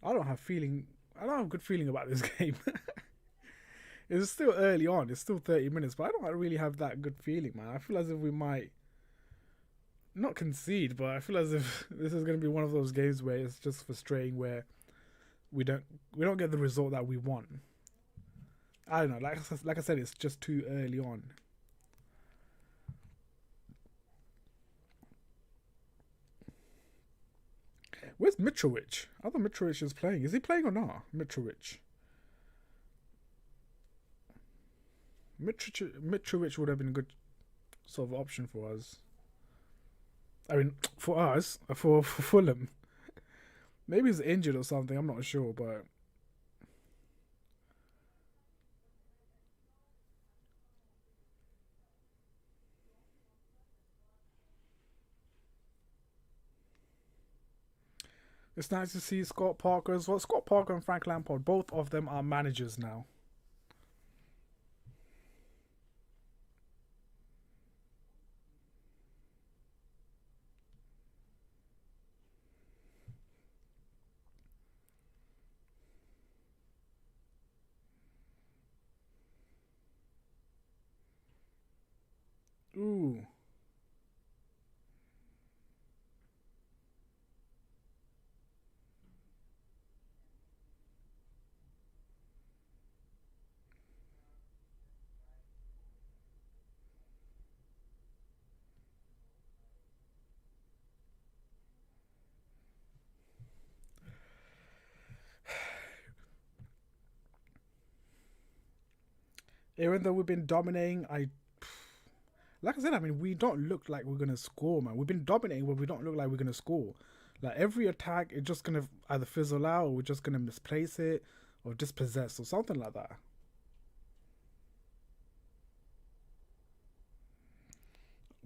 I don't have feeling. I don't have a good feeling about this game. It's still early on. It's still 30 minutes, but I don't really have that good feeling, man. I feel as if we might not concede, but I feel as if this is going to be one of those games where it's just frustrating, where we don't we don't get the result that we want. I don't know. Like I said, it's just too early on. Where's Mitrovic? I thought Mitrovic is playing. Is he playing or not? Mitrovic would have been a good sort of option for us. I mean, for us, for Fulham. Maybe he's injured or something. I'm not sure, but it's nice to see Scott Parker as well. Scott Parker and Frank Lampard, both of them are managers now. Ooh. Even though we've been dominating, like I said, I mean, we don't look like we're gonna score, man. We've been dominating, but we don't look like we're gonna score. Like every attack, it's just gonna either fizzle out, or we're just gonna misplace it, or dispossess, or something like that.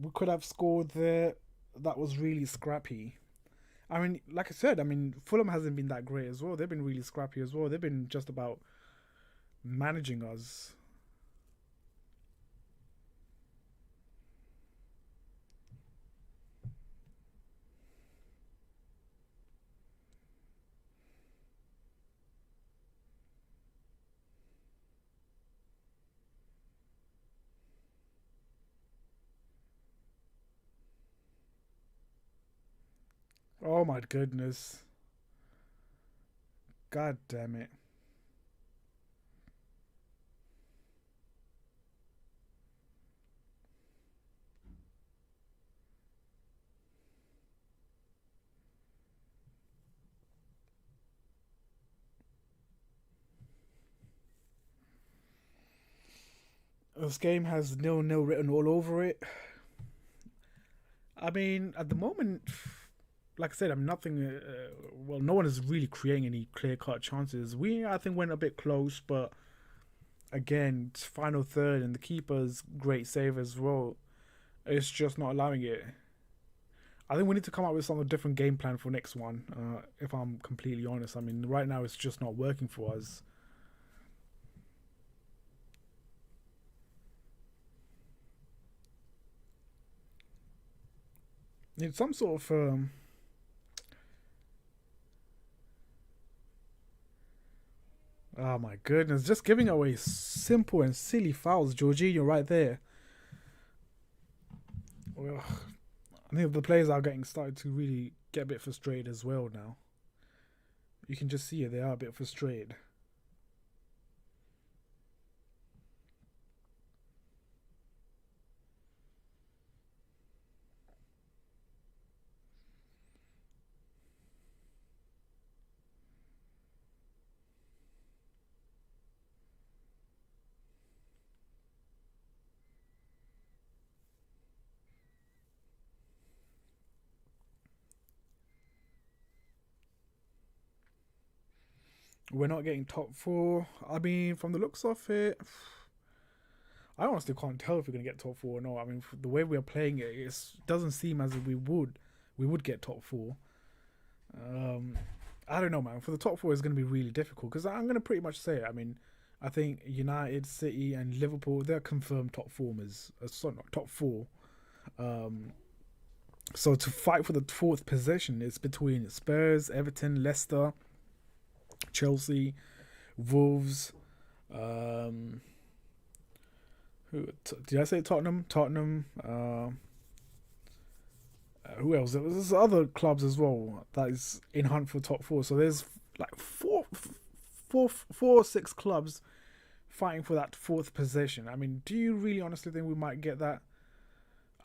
We could have scored there. That was really scrappy. I mean, like I said, I mean, Fulham hasn't been that great as well. They've been really scrappy as well. They've been just about managing us. Oh my goodness. God damn it. This game has nil-nil written all over it. I mean, at the moment, like I said, I'm nothing. Well, no one is really creating any clear-cut chances. We, I think, went a bit close, but again, it's final third, and the keeper's great save as well. It's just not allowing it. I think we need to come up with some different game plan for next one. If I'm completely honest, I mean, right now it's just not working for us. Need some sort of oh my goodness, just giving away simple and silly fouls. Jorginho right there. Well, I think the players are getting started to really get a bit frustrated as well now. You can just see it; they are a bit frustrated. We're not getting top four. I mean, from the looks of it, I honestly can't tell if we're gonna get top four or not. I mean, the way we're playing it, it doesn't seem as if we would get top four. Um, I don't know, man. For the top four, it's gonna be really difficult because I'm gonna pretty much say it. I mean, I think United, City, and Liverpool, they're confirmed top formers. Sorry, not top four. Um, so to fight for the fourth position, it's between Spurs, Everton, Leicester, Chelsea, Wolves. Um, Did I say Tottenham? Tottenham. Who else? There's other clubs as well that is in hunt for top four. So there's like four or six clubs fighting for that fourth position. I mean, do you really honestly think we might get that?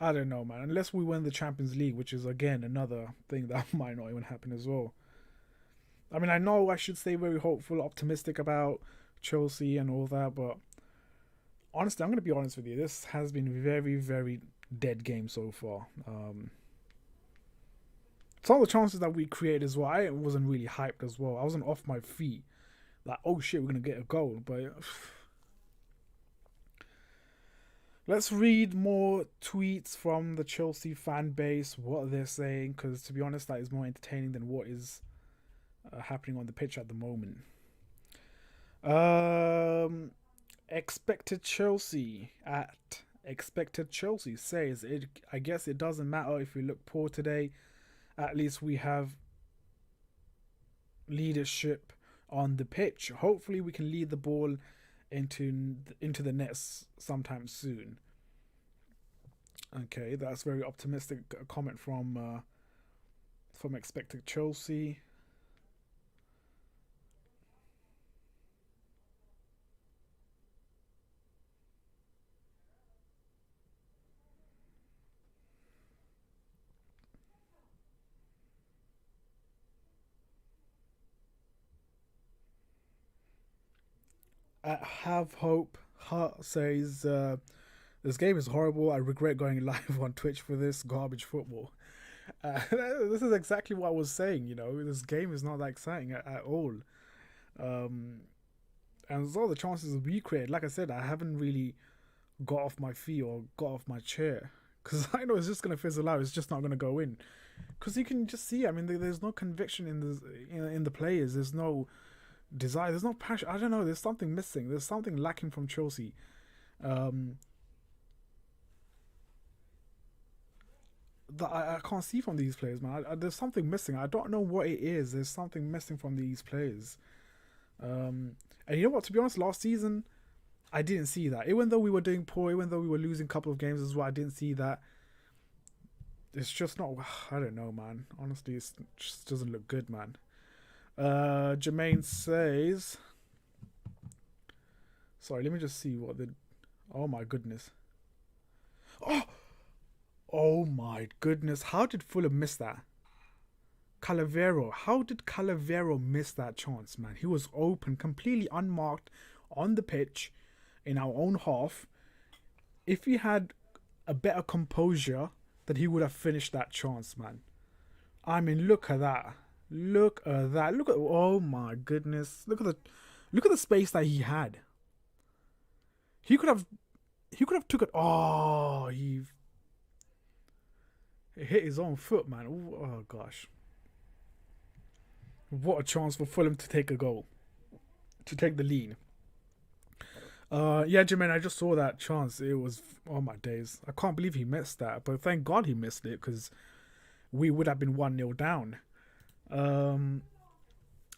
I don't know, man. Unless we win the Champions League, which is again another thing that might not even happen as well. I mean, I know I should stay very hopeful, optimistic about Chelsea and all that, but honestly, I'm going to be honest with you. This has been very, very dead game so far. Some of the chances that we created as well, I wasn't really hyped as well. I wasn't off my feet. Like, oh shit, we're going to get a goal. But let's read more tweets from the Chelsea fan base, what they're saying, because to be honest, that is more entertaining than what is happening on the pitch at the moment. Expected Chelsea says it. I guess it doesn't matter if we look poor today. At least we have leadership on the pitch. Hopefully, we can lead the ball into the nets sometime soon. Okay, that's very optimistic comment from expected Chelsea. Have hope. Hart says this game is horrible. I regret going live on Twitch for this garbage football. This is exactly what I was saying. You know, this game is not that exciting at all. And with all the chances we created, like I said, I haven't really got off my feet or got off my chair because I know it's just gonna fizzle out. It's just not gonna go in because you can just see. I mean, there's no conviction in the players. There's no desire. There's no passion. I don't know. There's something missing. There's something lacking from Chelsea. That I can't see from these players, man. There's something missing. I don't know what it is. There's something missing from these players. And you know what? To be honest, last season I didn't see that. Even though we were doing poor, even though we were losing a couple of games as well, I didn't see that. It's just not. I don't know, man. Honestly, it just doesn't look good, man. Jermaine says. Sorry, let me just see what the. Oh my goodness. Oh my goodness. How did Fulham miss that? Calavero. How did Calavero miss that chance, man? He was open, completely unmarked on the pitch in our own half. If he had a better composure, then he would have finished that chance, man. I mean, look at that. Look at that. Look at oh my goodness. Look at the space that he had. He could have took it. Oh, he hit his own foot, man. Oh gosh. What a chance for Fulham to take a goal. To take the lead. Yeah, Jermaine, I just saw that chance. It was, oh my days. I can't believe he missed that. But thank God he missed it because we would have been 1-0 down.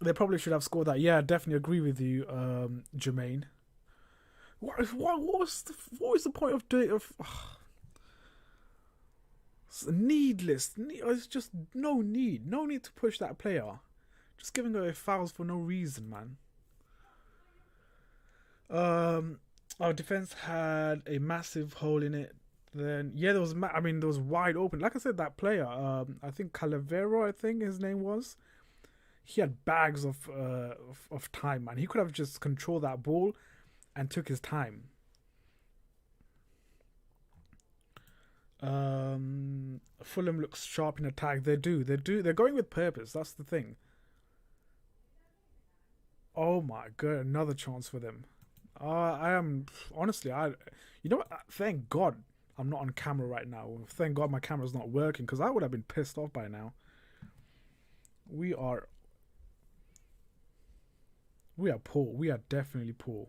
They probably should have scored that. Yeah, I definitely agree with you, Jermaine. What was the point of doing it? It's needless. It's just no need to push that player. Just giving away fouls for no reason, man. Our defense had a massive hole in it. Then there was. There was wide open. Like I said, that player. I think Calavero. I think his name was. He had bags of time, man. He could have just controlled that ball and took his time. Fulham looks sharp in attack. They do. They're going with purpose. That's the thing. Oh my god, another chance for them. I am honestly, you know what? Thank God I'm not on camera right now. Thank God my camera's not working because I would have been pissed off by now. We are poor. We are definitely poor.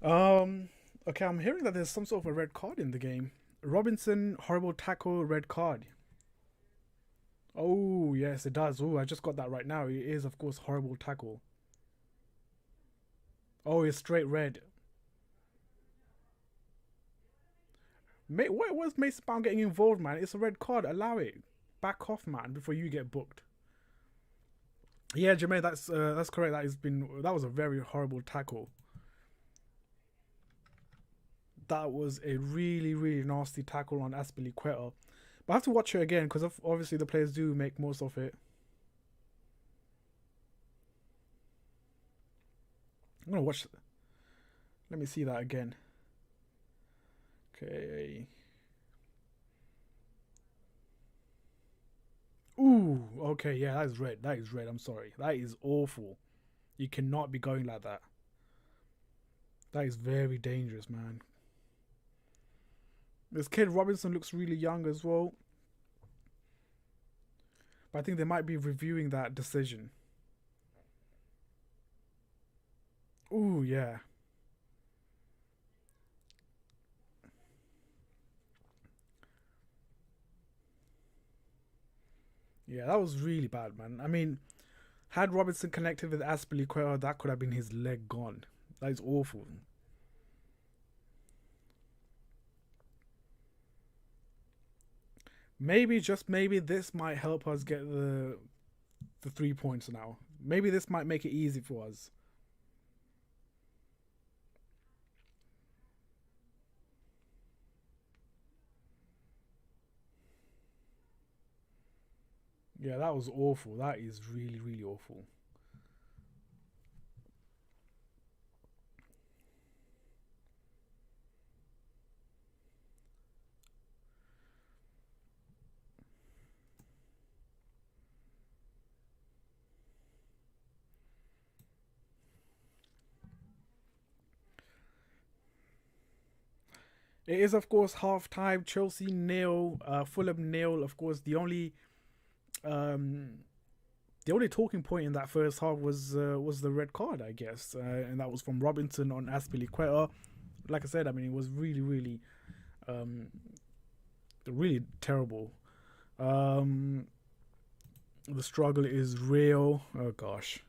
Okay, I'm hearing that there's some sort of a red card in the game. Robinson, horrible tackle, red card. Oh, yes, it does. Oh, I just got that right now. It is, of course, horrible tackle. Oh, it's straight red. Mate, what was Mason Mount getting involved, man? It's a red card. Allow it. Back off, man, before you get booked. Yeah, Jermaine, that's correct. That was a very horrible tackle. That was a really, really nasty tackle on Aspilicueta. But I have to watch it again because obviously the players do make most of it. I'm gonna watch. Let me see that again. Okay. Ooh. Okay. Yeah, that is red. That is red. I'm sorry. That is awful. You cannot be going like that. That is very dangerous, man. This kid Robinson looks really young as well. But I think they might be reviewing that decision. Ooh, yeah. Yeah, that was really bad, man. I mean, had Robinson connected with Aspilicueta, that could have been his leg gone. That is awful. Maybe, just maybe, this might help us get the 3 points now. Maybe this might make it easy for us. Yeah, that was awful. That is really, really awful. It is, of course, half time. Chelsea nil, Fulham nil. Of course, um, the only talking point in that first half was the red card, I guess, and that was from Robinson on Aspilicueta. Like I said, I mean, it was really, really, um, really terrible. Um, the struggle is real. Oh gosh,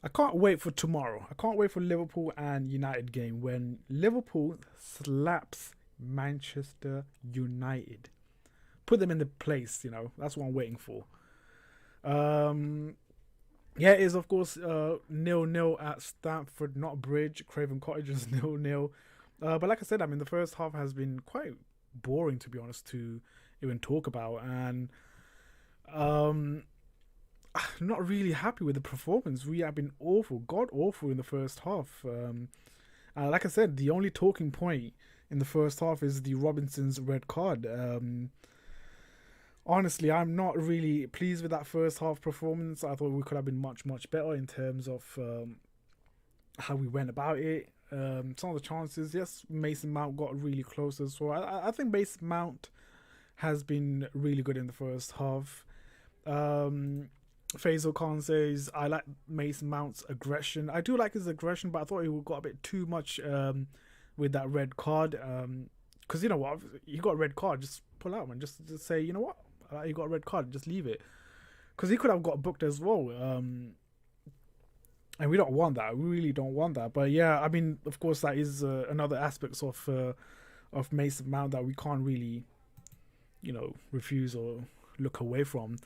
I can't wait for tomorrow. I can't wait for Liverpool and United game when Liverpool slaps Manchester United. Put them in the place, That's what I'm waiting for. Um, yeah, it is of course 0-0 at Stamford, not Bridge. Craven Cottage is 0-0. But like I said, I mean the first half has been quite boring to be honest to even talk about, and um, I'm not really happy with the performance. We have been awful, god awful in the first half. Like I said, the only talking point in the first half is the Robinson's red card. Honestly, I'm not really pleased with that first half performance. I thought we could have been much, much better in terms of how we went about it. Some of the chances, yes, Mason Mount got really close as well. I think Mason Mount has been really good in the first half. Faisal Khan says, I like Mason Mount's aggression. I do like his aggression, but I thought he got a bit too much with that red card. Because you know what? You got a red card, just pull out, man. Just say, you know what? You got a red card, just leave it. Because he could have got booked as well. And we don't want that. We really don't want that. But yeah, I mean, of course, that is another aspect of Mason Mount that we can't really, refuse or look away from.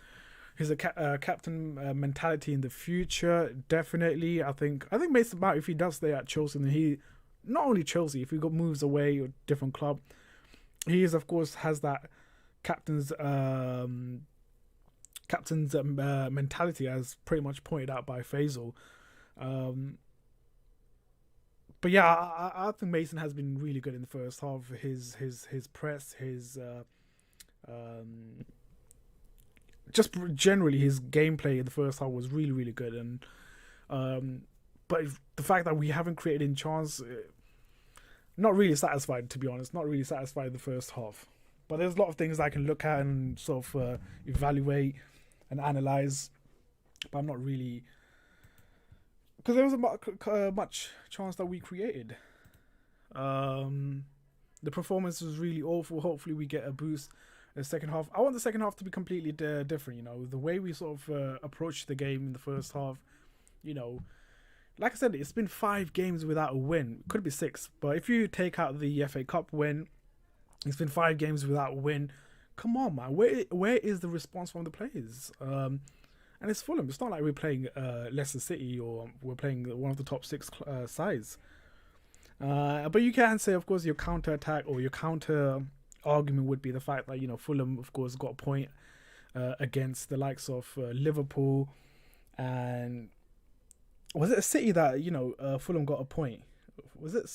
His captain mentality in the future, definitely. I think Mason Mount, if he does stay at Chelsea, then he not only Chelsea, if he moves away or different club, he is of course has that captain's mentality, as pretty much pointed out by Faisal. Um, but yeah, I think Mason has been really good in the first half. His press, his um, just generally his gameplay in the first half was really really good, and but the fact that we haven't created in chance, not really satisfied to be honest. Not really satisfied in the first half. But there's a lot of things that I can look at and sort of evaluate and analyze. But I'm not really, because there was a much chance that we created. The performance was really awful. Hopefully, we get a boost in the second half. I want the second half to be completely different. You know, the way we sort of approached the game in the first half. You know, like I said, it's been 5 games without a win. Could be 6, but if you take out the FA Cup win, it's been 5 games without a win. Come on, man. Where is the response from the players? And it's Fulham. It's not like we're playing Leicester City or we're playing one of the top 6 sides. But you can say, of course, your counter attack or your counter argument would be the fact that, you know, Fulham, of course, got a point against the likes of Liverpool. And was it a City that, you know, Fulham got a point? Was it?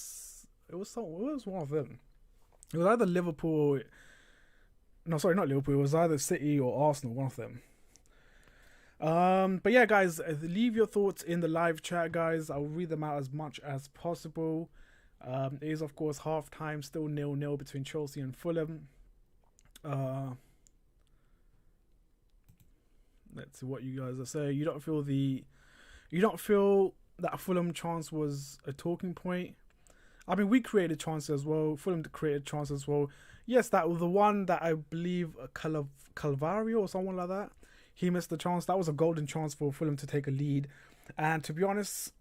It was one of them. It was either Liverpool. No, sorry, not Liverpool. It was either City or Arsenal, one of them. But yeah, guys, leave your thoughts in the live chat, guys. I'll read them out as much as possible. It is, of course, half time, still 0-0 between Chelsea and Fulham. Let's see what you guys are saying. You don't feel that Fulham chance was a talking point? I mean, we created chances as well. Fulham created chances as well. Yes, that was the one that I believe Calvario or someone like that. He missed the chance. That was a golden chance for Fulham to take a lead. And to be honest,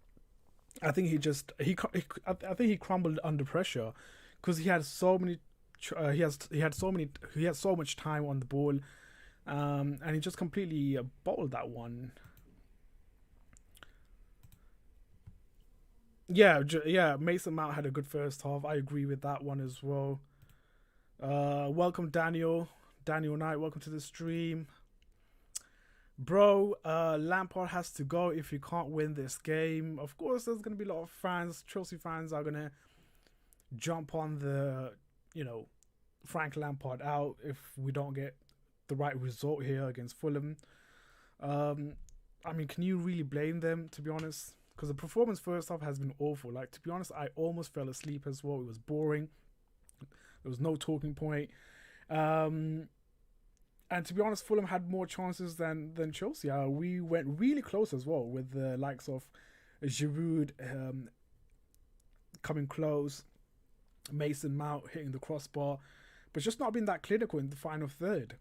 I think he crumbled under pressure because he had so many. He had so much time on the ball, and he just completely bottled that one. Yeah. Mason Mount had a good first half. I agree with that one as well. Welcome, Daniel Knight. Welcome to the stream. Bro, Lampard has to go if you can't win this game. Of course, there's going to be a lot of fans. Chelsea fans are going to jump on the, you know, Frank Lampard out if we don't get the right result here against Fulham. I mean, can you really blame them, to be honest? Because the performance first half has been awful. Like, to be honest, I almost fell asleep as well. It was boring. There was no talking point. And to be honest, Fulham had more chances than Chelsea. We went really close as well with the likes of Giroud coming close, Mason Mount hitting the crossbar, but just not being that clinical in the final third.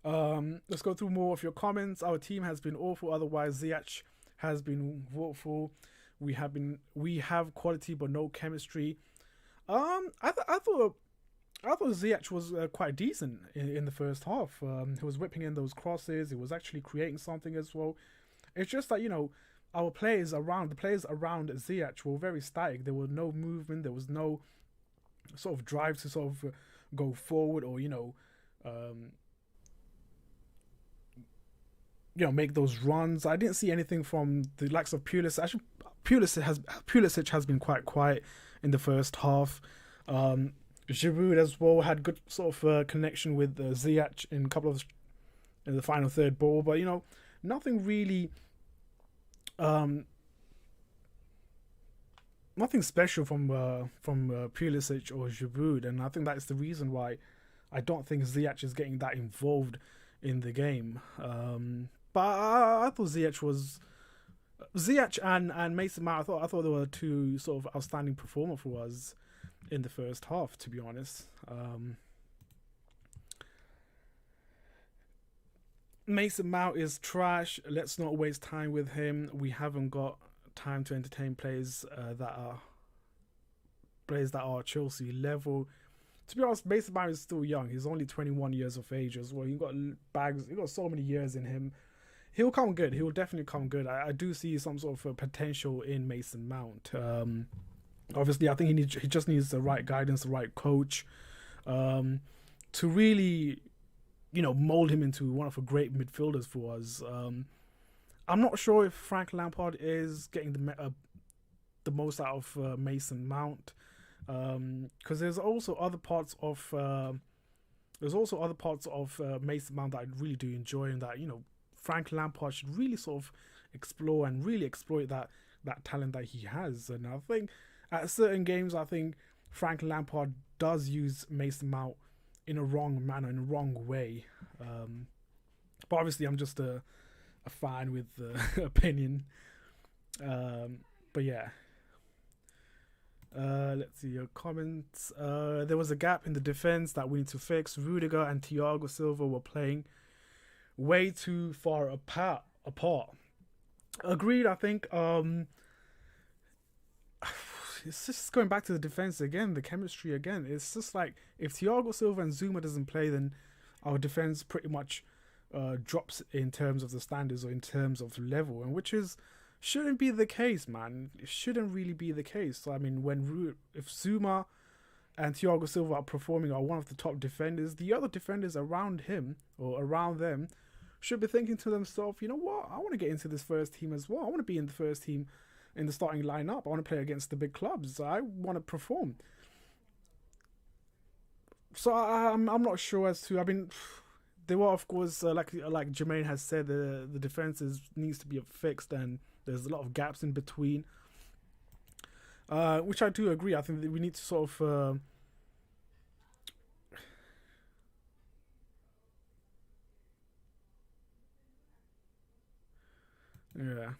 Let's go through more of your comments. Our team has been awful. Otherwise, Ziyech has been woeful. We have quality but no chemistry. I thought Ziyech was quite decent in the first half. He was whipping in those crosses. He was actually creating something as well. It's just that, you know, the players around Ziyech were very static. There was no movement. There was no sort of drive to sort of go forward or, you know, make those runs. I didn't see anything from the likes of Pulisic. Actually, Pulisic has been quite quiet in the first half. Giroud as well had good sort of connection with Ziyech in a couple of in the final third ball, but you know, nothing really, nothing special from Pulisic or Giroud, and I think that's the reason why I don't think Ziyech is getting that involved in the game. But I thought Ziyech and Mason Mount, I thought there were two sort of outstanding performers for us in the first half, to be honest. Mason Mount is trash. Let's not waste time with him. We haven't got time to entertain players that are Chelsea level. To be honest, Mason Mount is still young. He's only 21 years of age as well. He got so many years in him. He'll come good. He'll definitely come good. I do see some sort of potential in Mason Mount. Obviously, I think he just needs the right guidance, the right coach, to really, you know, mold him into one of the great midfielders for us. I'm not sure if Frank Lampard is getting the most out of Mason Mount, because there's also other parts of Mason Mount that I really do enjoy, and that, you know, Frank Lampard should really sort of explore and really exploit that talent that he has. And I think at certain games, I think Frank Lampard does use Mason Mount in a wrong manner, in a wrong way. But obviously, I'm just a fan with opinion. But yeah. Let's see your comments. There was a gap in the defense that we need to fix. Rudiger and Thiago Silva were playing way too far apart. Agreed. I think it's just going back to the defense again, the chemistry again. It's just like if Thiago Silva and Zuma doesn't play, then our defense pretty much drops in terms of the standards or in terms of level, and which is shouldn't be the case, man. It shouldn't really be the case. So, I mean, if Zuma and Thiago Silva are performing, are one of the top defenders, the other defenders around him or around them should be thinking to themselves, you know what? I want to get into this first team as well. I want to be in the first team in the starting lineup. I want to play against the big clubs. I want to perform. So I'm not sure as to. I mean, there were of course like Jermaine has said, the defense needs to be fixed and there's a lot of gaps in between, which I do agree. I think that we need to sort of yeah.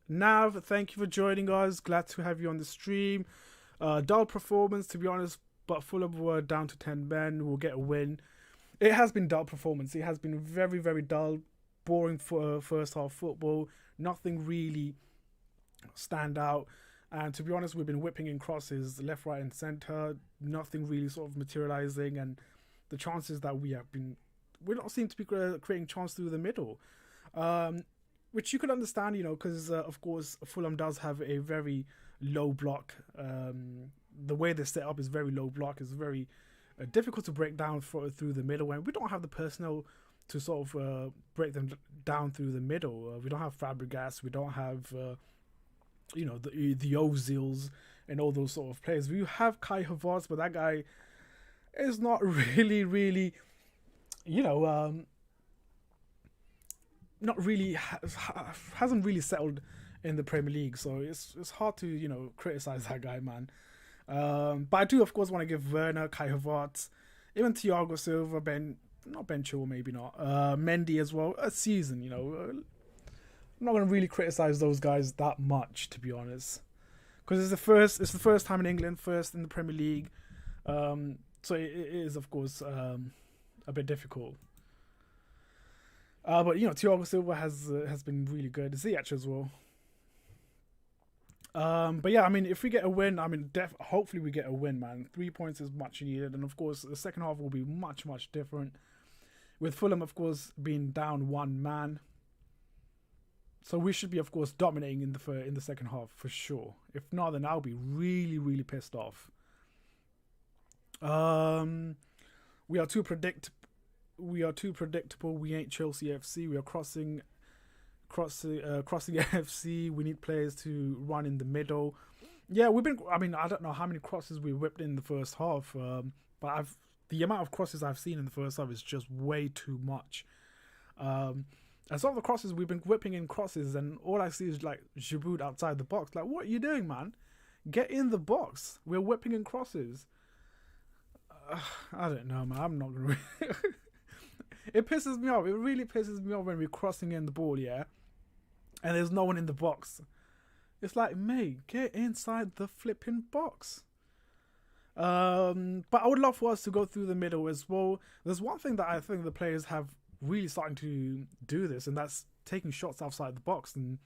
Nav, thank you for joining us. Glad to have you on the stream. Dull performance, to be honest, but Fulham were down to 10 men. We'll get a win. It has been dull performance. It has been very, very dull, boring for first half football. Nothing really stand out. And to be honest, we've been whipping in crosses left, right, and centre. Nothing really sort of materialising, and the chances that we don't seem to be creating chance through the middle. Which you could understand, because of course Fulham does have a very low block. The way they're set up is very low block. It's very difficult to break down through the middle, and we don't have the personnel to sort of break them down through the middle. We don't have Fabregas. We don't have the Ozils and all those sort of players. We have Kai Havertz, but that guy is not really, not really hasn't really settled in the Premier League, so it's hard to criticize that guy, man. But I do of course want to give Werner, Kai Havertz, even Thiago Silva, not Ben Chilwell, maybe not, Mendy as well, a season. I'm not going to really criticize those guys that much, to be honest, because it's the first time in England, first in the Premier League, so it is of course a bit difficult. But Thiago Silva has been really good. Ziyech as well. But yeah, I mean, if we get a win, I mean, hopefully we get a win, man. 3 points is much needed, and of course the second half will be much different. With Fulham, of course, being down one man, so we should be, of course, dominating in the second half for sure. If not, then I'll be really pissed off. We are too predictable. We ain't Chelsea FC. We are crossing FC. We need players to run in the middle. Yeah, I don't know how many crosses we whipped in the first half, but the amount of crosses I've seen in the first half is just way too much. And some of the crosses we've been whipping in crosses, and all I see is like Giroud outside the box. Like, what are you doing, man? Get in the box. We're whipping in crosses. I don't know, man. I'm not gonna. It pisses me off. It really pisses me off when we're crossing in the ball, yeah, and there's no one in the box. It's like, mate, get inside the flipping box. But I would love for us to go through the middle as well. There's one thing that I think the players have really starting to do this, and that's taking shots outside the box and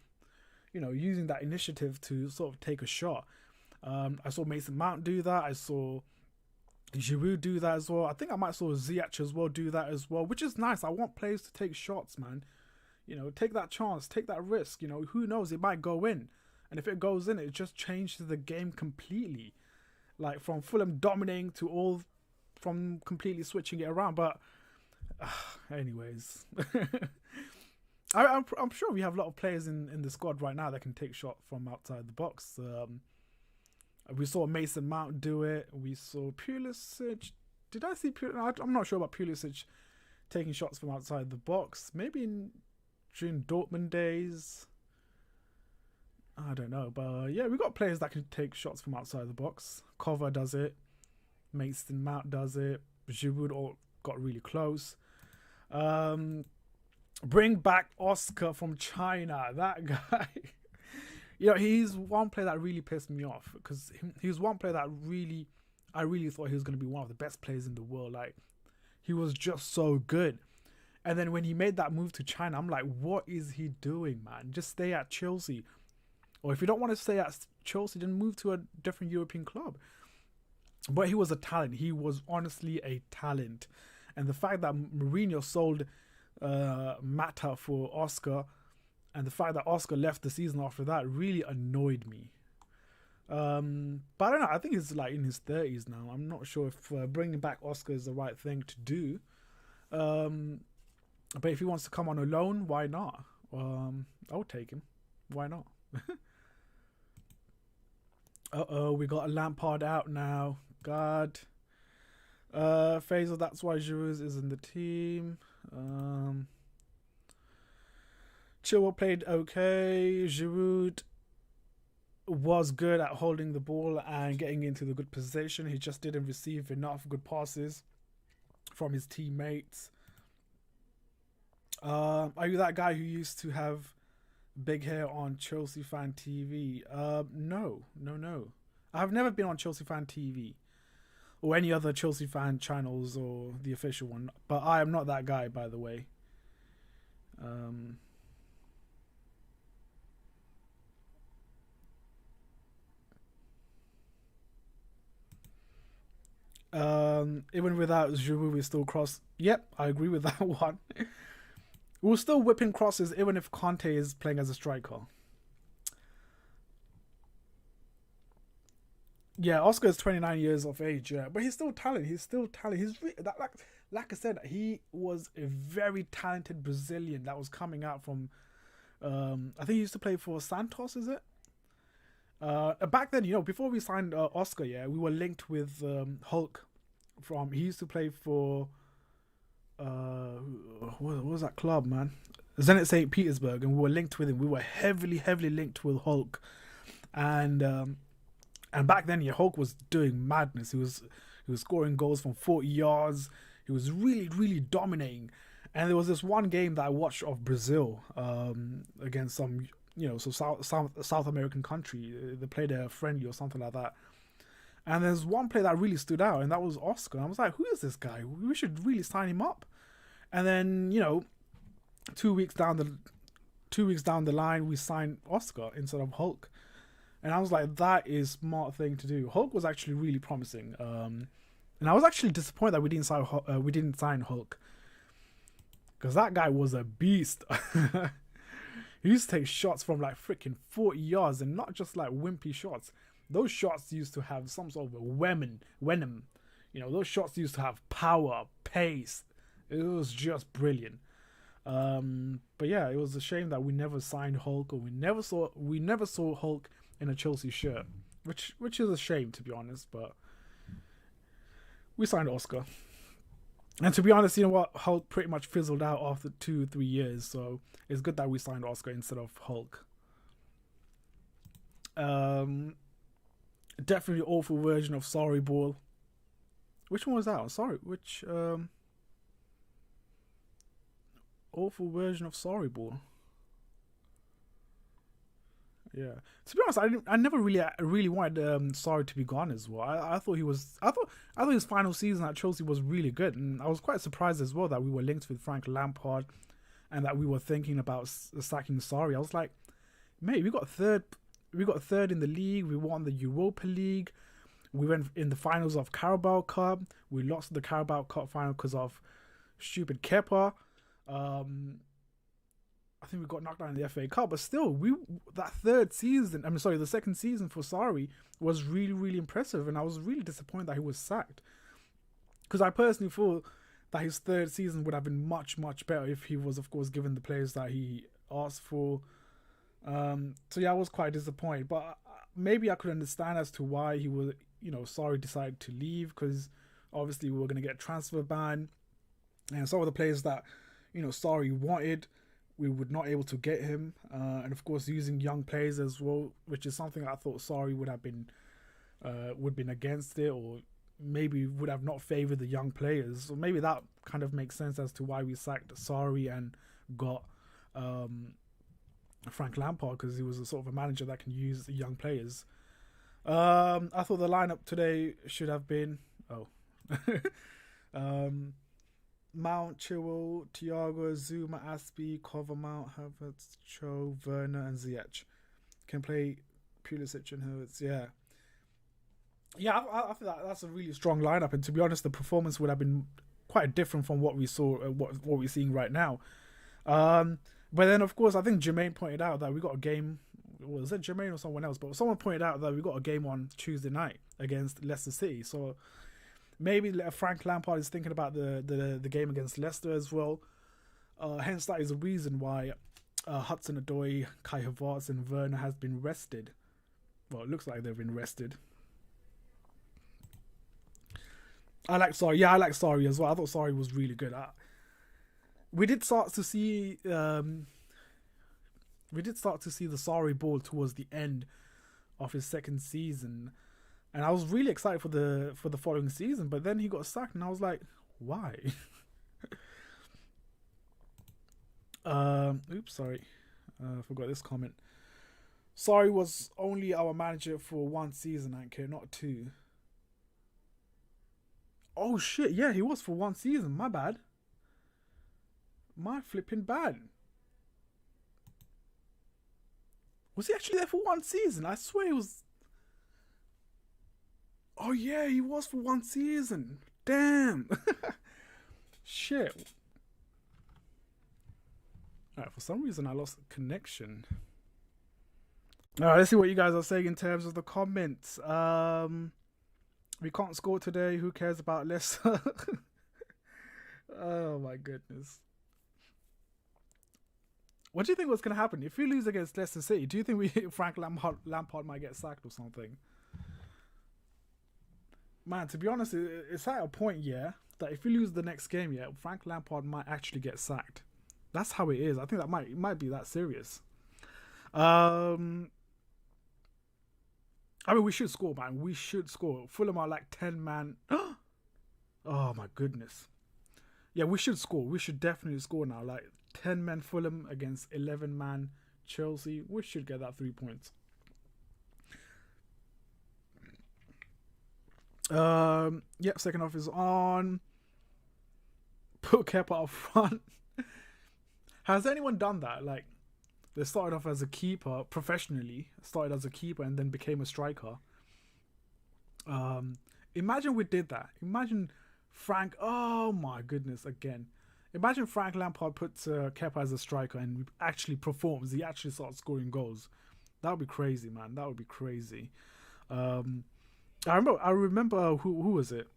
using that initiative to sort of take a shot. I saw Mason Mount do that. I saw Giroud do that as well. I think I might saw Ziyech as well do that as well, which is nice. I want players to take shots, man. Take that chance, take that risk. Who knows? It might go in, and if it goes in, it just changes the game completely. Like from Fulham dominating to from completely switching it around. But anyways, I'm sure we have a lot of players in the squad right now that can take shot from outside the box. We saw Mason Mount do it. We saw Pulisic. Did I see Pulisic? I'm not sure about Pulisic taking shots from outside the box. Maybe during Dortmund days. I don't know. But yeah, we got players that can take shots from outside the box. Kova does it. Mason Mount does it. Giroud got really close. Bring back Oscar from China. That guy. He's one player that really pissed me off because he was one player that I really thought he was going to be one of the best players in the world. Like, he was just so good. And then when he made that move to China, I'm like, what is he doing, man? Just stay at Chelsea. Or if you don't want to stay at Chelsea, then move to a different European club. But he was a talent. He was honestly a talent. And the fact that Mourinho sold Mata for Oscar, and the fact that Oscar left the season after that really annoyed me. But I don't know. I think he's like in his 30s now. I'm not sure if bringing back Oscar is the right thing to do. But if he wants to come on a loan, why not? I'll take him. Why not? We got a Lampard out now. God. Faisal, that's why Giroud is in the team. Chilwell played okay. Giroud was good at holding the ball and getting into the good position. He just didn't receive enough good passes from his teammates. Are you that guy who used to have big hair on Chelsea Fan TV? No. I've never been on Chelsea Fan TV or any other Chelsea Fan channels or the official one, but I am not that guy, by the way. Even without Giroud, we still cross. Yep, I agree with that one. We're still whipping crosses even if Conte is playing as a striker. Yeah, Oscar is 29 years of age, yeah, but he's still talented. He's like I said, he was a very talented Brazilian that was coming out from. I think he used to play for Santos. Is it? Back then, before we signed Oscar, yeah, we were linked with Hulk. He used to play for what was that club, man? Zenit St. Petersburg, and we were linked with him. We were heavily linked with Hulk, and back then, yeah, Hulk was doing madness. He was scoring goals from 40 yards. He was really dominating. And there was this one game that I watched of Brazil against some South American country. They played a friendly or something like that. And there's one player that really stood out, and that was Oscar. And I was like, who is this guy? We should really sign him up. And then 2 weeks down the line, we signed Oscar instead of Hulk. And I was like, that is a smart thing to do. Hulk was actually really promising. And I was actually disappointed that we didn't sign Hulk. Because that guy was a beast. He used to take shots from like freaking 40 yards, and not just like wimpy shots. Those shots used to have some sort of venom. Those shots used to have power, pace. It was just brilliant. But yeah, it was a shame that we never signed Hulk, or we never saw Hulk in a Chelsea shirt, which is a shame, to be honest. But we signed Oscar, and to be honest, you know what, Hulk pretty much fizzled out after 2-3 years, so it's good that we signed Oscar instead of Hulk. Definitely awful version of Sorry Ball. Which one was that? Sorry, which awful version of Sorry Ball? Yeah. To be honest, I never really wanted Sorry to be gone as well. I thought his final season at Chelsea was really good, and I was quite surprised as well that we were linked with Frank Lampard, and that we were thinking about sacking Sorry. I was like, mate, we got third in the league. We won the Europa League. We went in the finals of Carabao Cup. We lost the Carabao Cup final because of stupid Kepa. I think we got knocked out in the FA Cup, but still, the second season for Sarri was really impressive, and I was really disappointed that he was sacked. Because I personally thought that his third season would have been much better if he was, of course, given the players that he asked for. So yeah, I was quite disappointed, but maybe I could understand as to why he was, Sarri decided to leave, because obviously we were going to get a transfer ban, and some of the players that, Sarri wanted, we were not able to get him, and of course using young players as well, which is something I thought Sarri would have been against it, or maybe would have not favoured the young players. So maybe that kind of makes sense as to why we sacked Sarri and got Frank Lampard, because he was a sort of a manager that can use young players. I thought the lineup today should have been Mount, Chilwell, Thiago, Zuma, Aspie, Covermount, Havertz, Cho, Werner, and Ziyech. Can play Pulisic and Havertz. Yeah, I think that's a really strong lineup. And to be honest, the performance would have been quite different from what we saw, what we're seeing right now. But then, of course, I think Jermaine pointed out that we got a game. Was it Jermaine or someone else? But someone pointed out that we got a game on Tuesday night against Leicester City. So maybe Frank Lampard is thinking about the game against Leicester as well. Hence, that is the reason why Hudson-Odoi, Kai Havertz, and Werner has been rested. Well, it looks like they've been rested. I like Sarri. Yeah, I like Sarri as well. I thought Sarri was really good. We did start to see the Sarri ball towards the end of his second season, and I was really excited for the following season. But then he got sacked, and I was like, why? Oops, sorry, forgot this comment. Sarri was only our manager for 1 season, Anke, not 2. Oh shit, yeah, he was for 1 season. My bad. My flipping bad. Was he actually there for 1 season? I swear he was. Oh yeah, he was for 1 season. Damn. Shit. Alright, for some reason I lost connection. Alright, let's see what you guys are saying in terms of the comments. We can't score today. Who cares about Leicester? Oh my goodness. What do you think was going to happen? If we lose against Leicester City, do you think Frank Lampard might get sacked or something? Man, to be honest, it's at a point, yeah, that if we lose the next game, yeah, Frank Lampard might actually get sacked. That's how it is. I think that might be that serious. I mean, we should score, man. We should score. Fulham are like 10-man. Oh, my goodness. Yeah, we should score. We should definitely score now. Like, 10-man Fulham against 11-man Chelsea. We should get that 3 points. Yep, second half is on. Put Kepa up front. Has anyone done that? Like, they started off as a keeper professionally, started as a keeper and then became a striker. Imagine we did that. Imagine Frank. Oh my goodness! Again, imagine Frank Lampard puts Kepa as a striker and actually performs. He actually starts scoring goals. That would be crazy, man. That would be crazy. I remember who was it?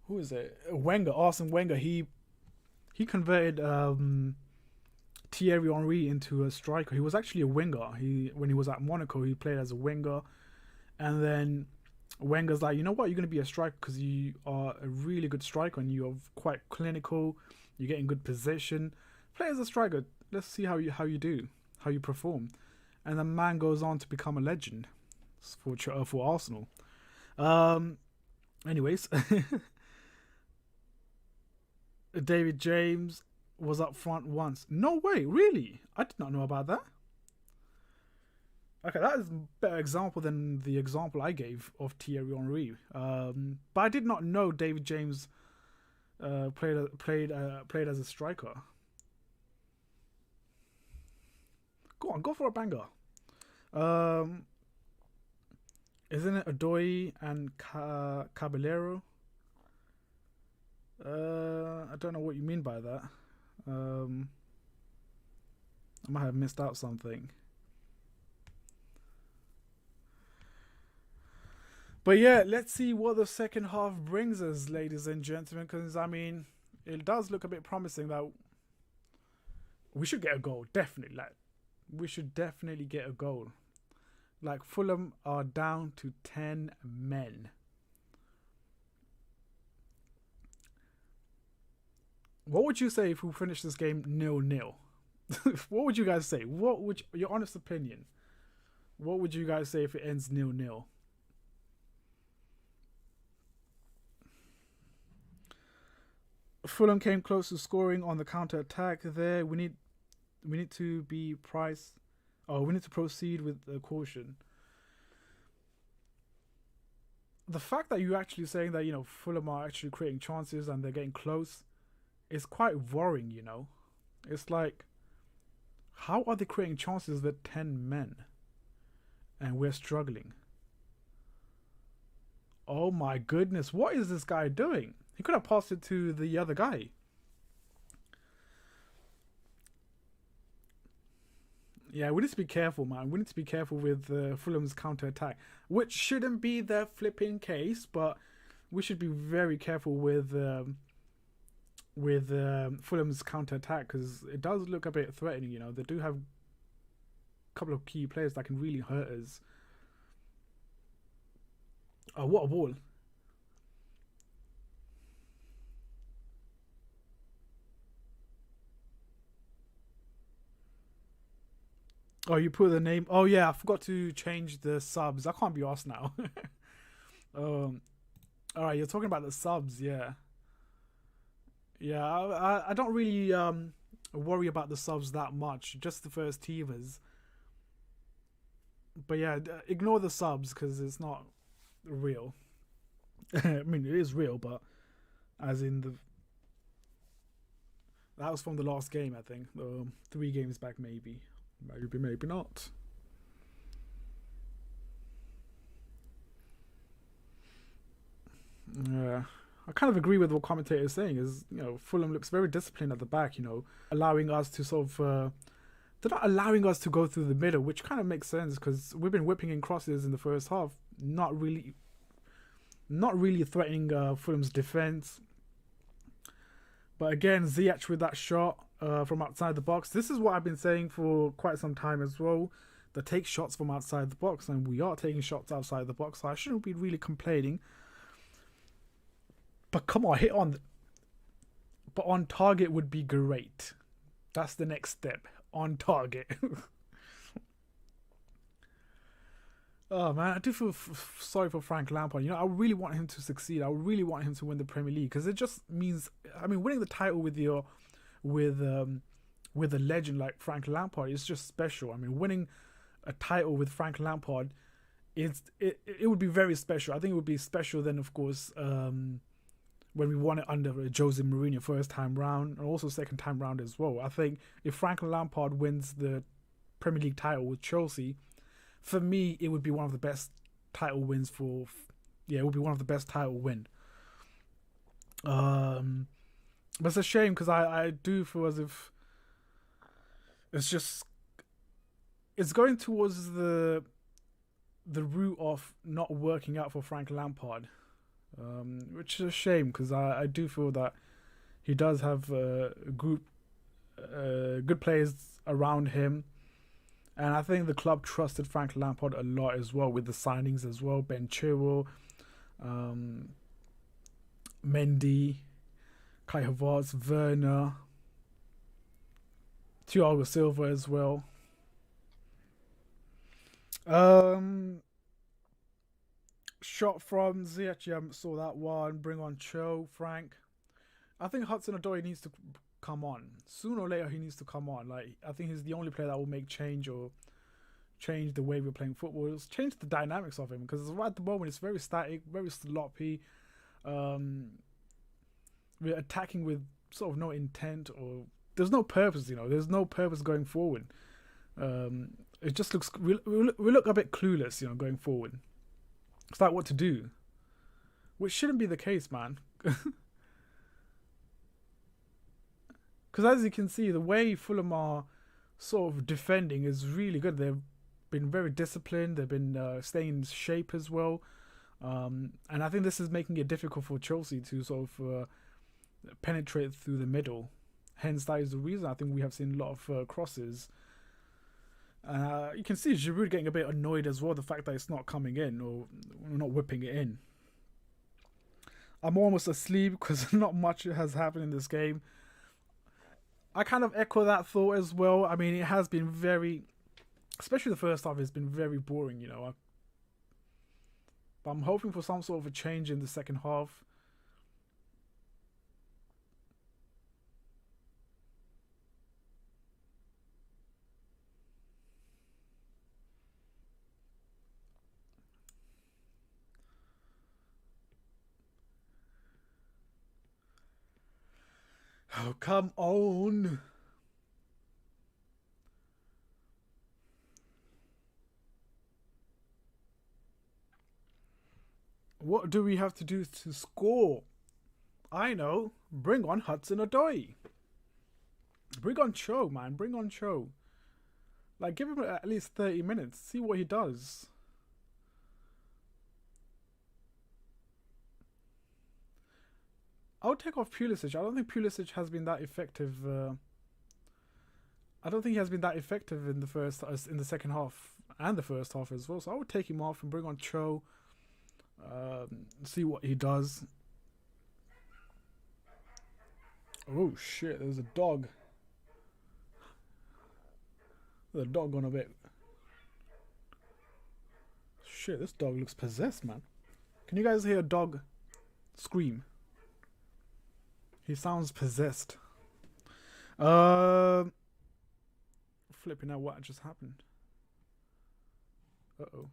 Who is it? Wenger, Arsene Wenger. He converted Thierry Henry into a striker. He was actually a winger. When he was at Monaco, he played as a winger, and then Wenger's like, you know what, you're going to be a striker because you are a really good striker and you're quite clinical. You're getting good position. Play as a striker. Let's see how you do, how you perform. And the man goes on to become a legend for Arsenal. Anyways, David James was up front once. No way, really? I did not know about that. Okay, that is a better example than the example I gave of Thierry Henry. But I did not know David James played as a striker. Go on, go for a banger. Isn't it Odoi and Caballero? I don't know what you mean by that. I might have missed out something. But yeah, let's see what the second half brings us, ladies and gentlemen, because, I mean, it does look a bit promising that we should get a goal, definitely. Like, we should definitely get a goal. Like, Fulham are down to 10 men. What would you say if we finish this game 0-0? What would you guys say? Your honest opinion? What would you guys say if it ends 0-0? Fulham came close to scoring on the counter attack. There, we need to be priced. Oh, we need to proceed with caution. The fact that you're actually saying that Fulham are actually creating chances and they're getting close is quite worrying. It's like, how are they creating chances with 10 men and we're struggling? Oh my goodness, what is this guy doing? He could have passed it to the other guy. Yeah, we need to be careful, man. We need to be careful with Fulham's counter attack, which shouldn't be the flipping case, but we should be very careful with Fulham's counter attack because it does look a bit threatening. They do have a couple of key players that can really hurt us. Oh, what a ball! Oh, you put the name. Oh yeah, I forgot to change the subs. I can't be asked now. um, all right, you're talking about the subs, yeah, yeah. I don't really worry about the subs that much. Just the first teamers. But yeah, ignore the subs because it's not real. I mean, it is real, but as in that was from the last game, I think. 3 games back, maybe, maybe not. Yeah, I kind of agree with what commentator is saying. Is Fulham looks very disciplined at the back. Allowing us to sort of. They're not allowing us to go through the middle, which kind of makes sense because we've been whipping in crosses in the first half, not really threatening Fulham's defense. But again, Ziyech with that shot from outside the box. This is what I've been saying for quite some time as well. They take shots from outside the box, and we are taking shots outside the box. So I shouldn't be really complaining. But come on, hit on. But on target would be great. That's the next step. On target. Oh man, I do feel sorry for Frank Lampard. I really want him to succeed. I really want him to win the Premier League because it just means, I mean, winning the title with with a legend like Frank Lampard is just special. I mean, winning a title with Frank Lampard it would be very special. I think it would be special then, of course, when we won it under Jose Mourinho first time round and also second time round as well. I think if Frank Lampard wins the Premier League title with Chelsea, for me, it would be one of the best title wins for. Yeah, it would be one of the best title win. But it's a shame because I do feel as if it's just it's going towards the route of not working out for Frank Lampard, which is a shame because I do feel that he does have a group good players around him. And I think the club trusted Frank Lampard a lot as well with the signings as well. Ben Chilwell, Mendy, Kai Havertz, Werner, Thiago Silva as well. Um, Shot from Ziyech, yeah, saw that one. Bring on Cho, Frank. I think Hudson-Odoi needs to come on. Sooner or later, he needs to come on. Like, I think he's the only player that will make change or change the way we're playing football. It's change the dynamics of him because right at the moment it's very static, very sloppy. Um, we're attacking with sort of no intent or there's no purpose. There's no purpose going forward. It just looks we look a bit clueless. Going forward. It's like what to do, which shouldn't be the case, man. Because as you can see, the way Fulham are sort of defending is really good. They've been very disciplined. They've been staying in shape as well. And I think this is making it difficult for Chelsea to sort of penetrate through the middle. Hence, that is the reason I think we have seen a lot of crosses. You can see Giroud getting a bit annoyed as well, the fact that it's not coming in or we're not whipping it in. I'm almost asleep because not much has happened in this game. I kind of echo that thought as well. I mean, it has been very, especially the first half, it's been very boring, But I'm hoping for some sort of a change in the second half. Oh, come on. What do we have to do to score? I know. Bring on Hudson-Odoi. Bring on Cho, man. Bring on Cho. Like, give him at least 30 minutes. See what he does. I'll take off Pulisic. I don't think Pulisic has been that effective. I don't think he has been that effective in the second half and the first half as well. So I would take him off and bring on Cho. See what he does. Oh shit! There's a dog. There's a dog on a bit. Shit! This dog looks possessed, man. Can you guys hear a dog scream? He sounds possessed. Flipping out, what just happened? Uh-oh.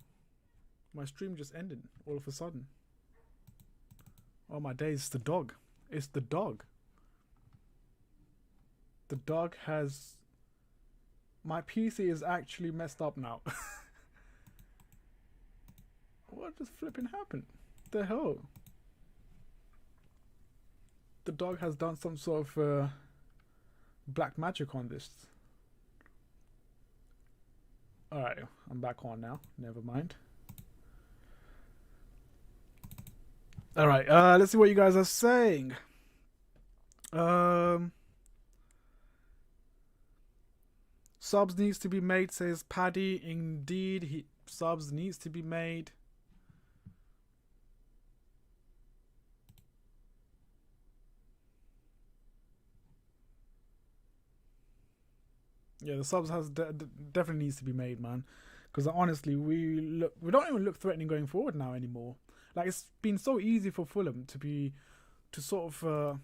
My stream just ended all of a sudden. Oh my days, it's the dog. It's the dog. The dog has... My PC is actually messed up now. What just flipping happened? The hell? The dog has done some sort of black magic on this. Alright, I'm back on now. Never mind. Alright, let's see what you guys are saying. Subs needs to be made, says Paddy. Indeed, subs needs to be made. Yeah, the subs has definitely needs to be made, man. Because honestly, we don't even look threatening going forward now anymore. Like, it's been so easy for Fulham to sort of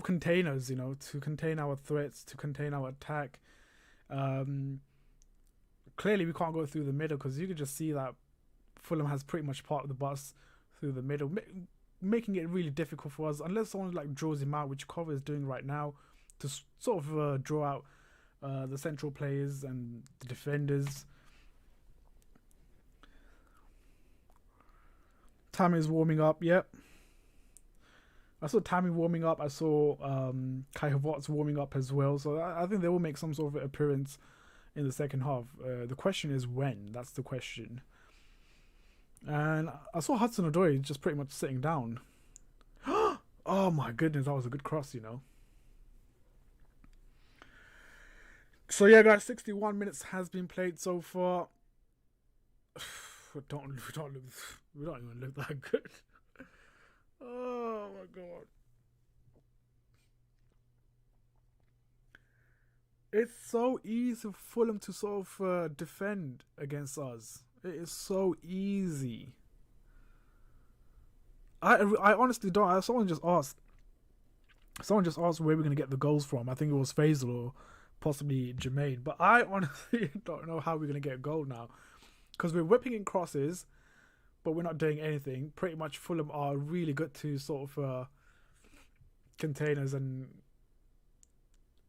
contain us, you know, to contain our threats, to contain our attack. Clearly, we can't go through the middle because you can just see that Fulham has pretty much parked the bus through the middle, making it really difficult for us unless someone like draws him out, which Cover is doing right now, to sort of draw out the central players and the defenders. Tammy's warming up. Yep. I saw Tammy warming up. I saw Kai Havertz warming up as well. So I think they will make some sort of appearance in the second half. The question is when. That's the question. And I saw Hudson-Odoi just pretty much sitting down. Oh my goodness, that was a good cross, you know. So yeah, guys, 61 minutes has been played so far. We don't even look that good. Oh my god. It's so easy for Fulham to sort of defend against us. It is so easy. I honestly don't. Someone just asked where we're gonna get the goals from. I think it was Faisal or possibly Jermaine. But I honestly don't know how we're gonna get a goal now, because we're whipping in crosses, but we're not doing anything. Pretty much Fulham are really good to sort of contain us and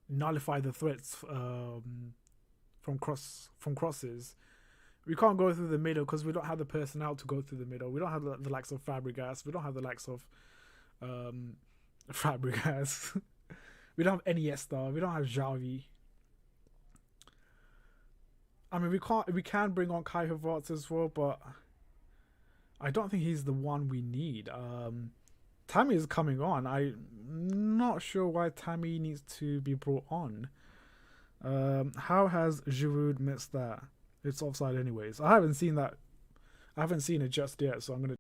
nullify the threats from crosses. We can't go through the middle because we don't have the personnel to go through the middle. We don't have the likes of Fabregas. We don't have the likes of Fabregas. We don't have Iniesta. We don't have Xavi. I mean, we can bring on Kai Havertz as well, but I don't think he's the one we need. Tammy is coming on. I'm not sure why Tammy needs to be brought on. How has Giroud missed that? It's offside anyways. I haven't seen that. I haven't seen it just yet, so I'm going to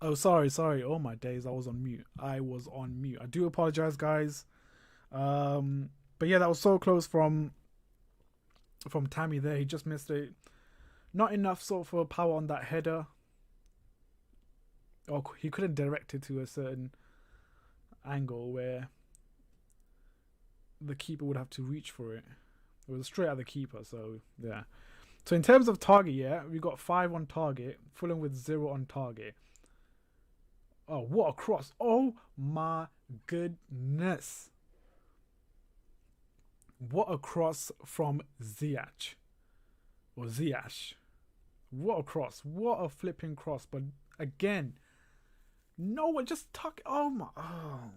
Oh, sorry. Oh my days, I was on mute. I do apologize, guys. But yeah, that was so close from Tammy there. He just missed it. Not enough sort of power on that header. Or he couldn't direct it to a certain angle where the keeper would have to reach for it. It was straight at the keeper, so yeah. So in terms of target, yeah, we got 5 on target. Fulham with 0 on target. Oh, what a cross. Oh my goodness. What a cross from Ziyech. Or Ziyech. What a cross. What a flipping cross. But again, no one just tuck. Oh my. Oh.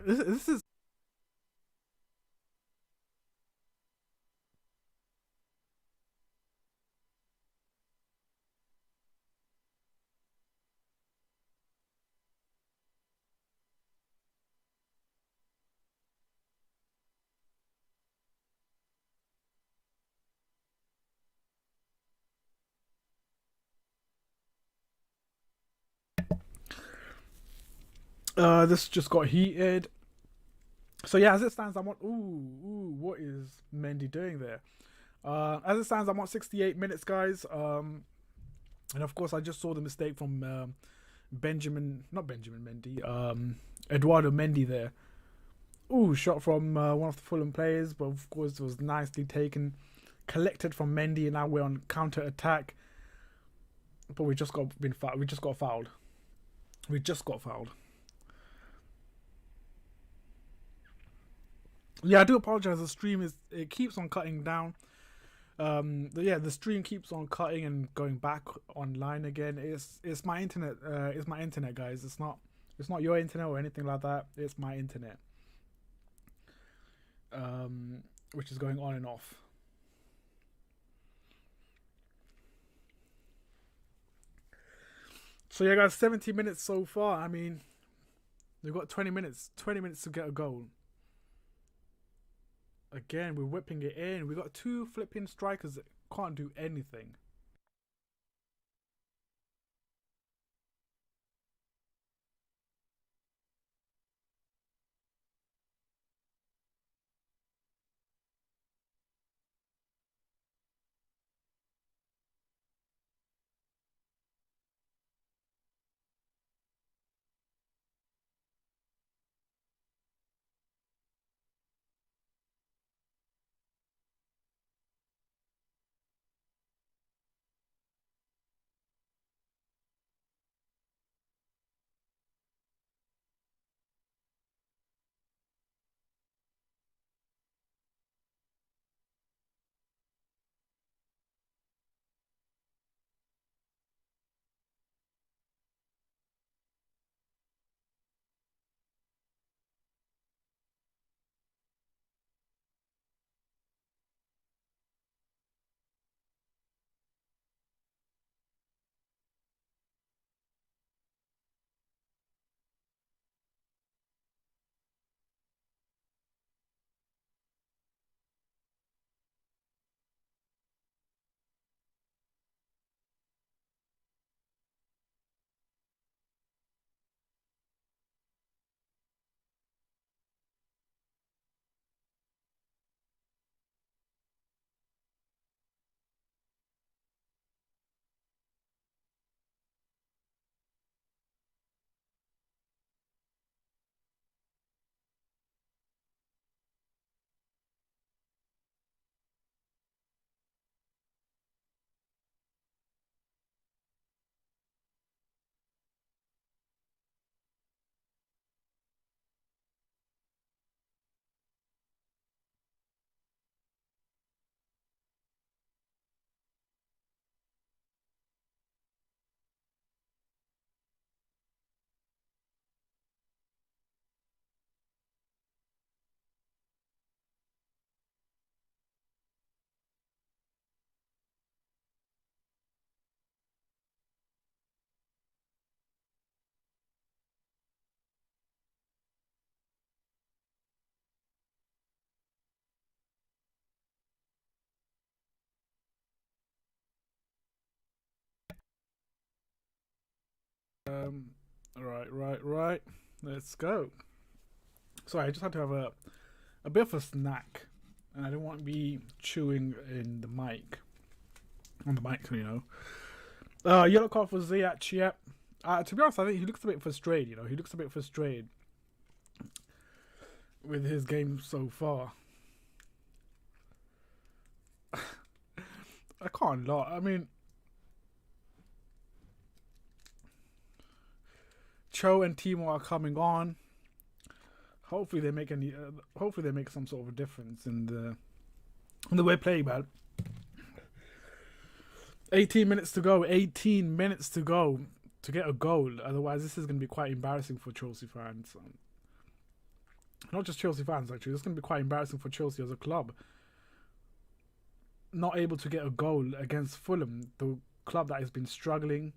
This is. This just got heated. So yeah, as it stands, I'm on. Ooh, what is Mendy doing there? As it stands, I'm on 68 minutes, guys. And of course, I just saw the mistake from not Benjamin Mendy, Eduardo Mendy there. Ooh, shot from one of the Fulham players, but of course it was nicely taken, collected from Mendy, and now we're on counter attack. But we just got fouled. We just got fouled. Yeah, I do apologize. The stream it keeps on cutting down. Yeah, the stream keeps on cutting and going back online again. It's my internet. It's my internet, guys. It's not your internet or anything like that. It's my internet. Which is going on and off. So yeah, guys, 70 minutes so far. I mean, we've got 20 minutes. 20 minutes to get a goal. Again, we're whipping it in. We got 2 flipping strikers that can't do anything. Right. Let's go. Sorry, I just had to have a bit of a snack, and I didn't want to be chewing in the mic. On the mic, you know. Yellow card for Ziyech, yep. To be honest, I think he looks a bit frustrated, you know. He looks a bit frustrated with his game so far. I can't lie. I mean, Cho and Timo are coming on. Hopefully they make hopefully they make some sort of a difference in the way play, man. 18 minutes to go. 18 minutes to go to get a goal. Otherwise, this is going to be quite embarrassing for Chelsea fans. Not just Chelsea fans, actually. It's going to be quite embarrassing for Chelsea as a club. Not able to get a goal against Fulham, the club that has been struggling.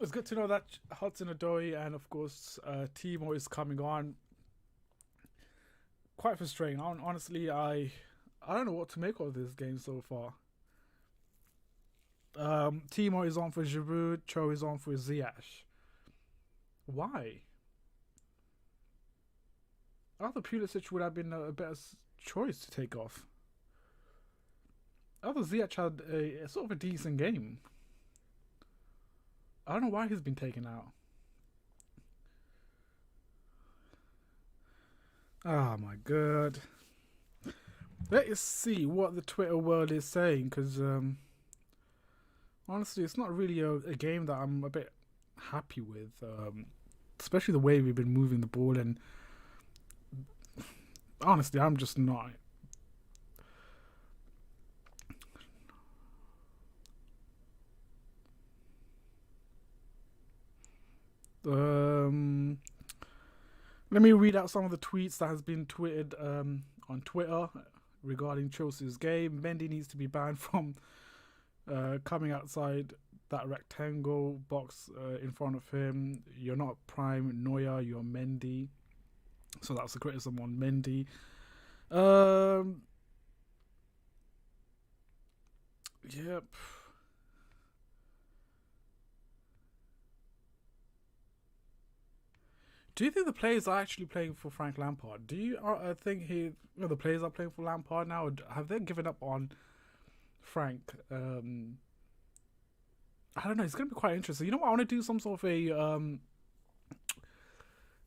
It's good to know that Hudson-Odoi and, of course, Timo is coming on. Quite frustrating. Honestly, I don't know what to make of this game so far. Timo is on for Giroud. Cho is on for Ziyech. Why? I thought Pulisic would have been a better choice to take off. I thought Ziyech had a sort of a decent game. I don't know why he's been taken out. Oh my god. Let's see what the Twitter world is saying, because honestly, it's not really a game that I'm a bit happy with. Especially the way we've been moving the ball, and honestly, I'm just not. Let me read out some of the tweets that has been tweeted on Twitter regarding Chelsea's game. Mendy needs to be banned from coming outside that rectangle box in front of him. You're not prime Neuer, you're Mendy. So that's a criticism on Mendy. Yep. Do you think the players are actually playing for Frank Lampard? Do you think the players are playing for Lampard now? Or have they given up on Frank? I don't know. It's going to be quite interesting. You know what? I want to do some sort of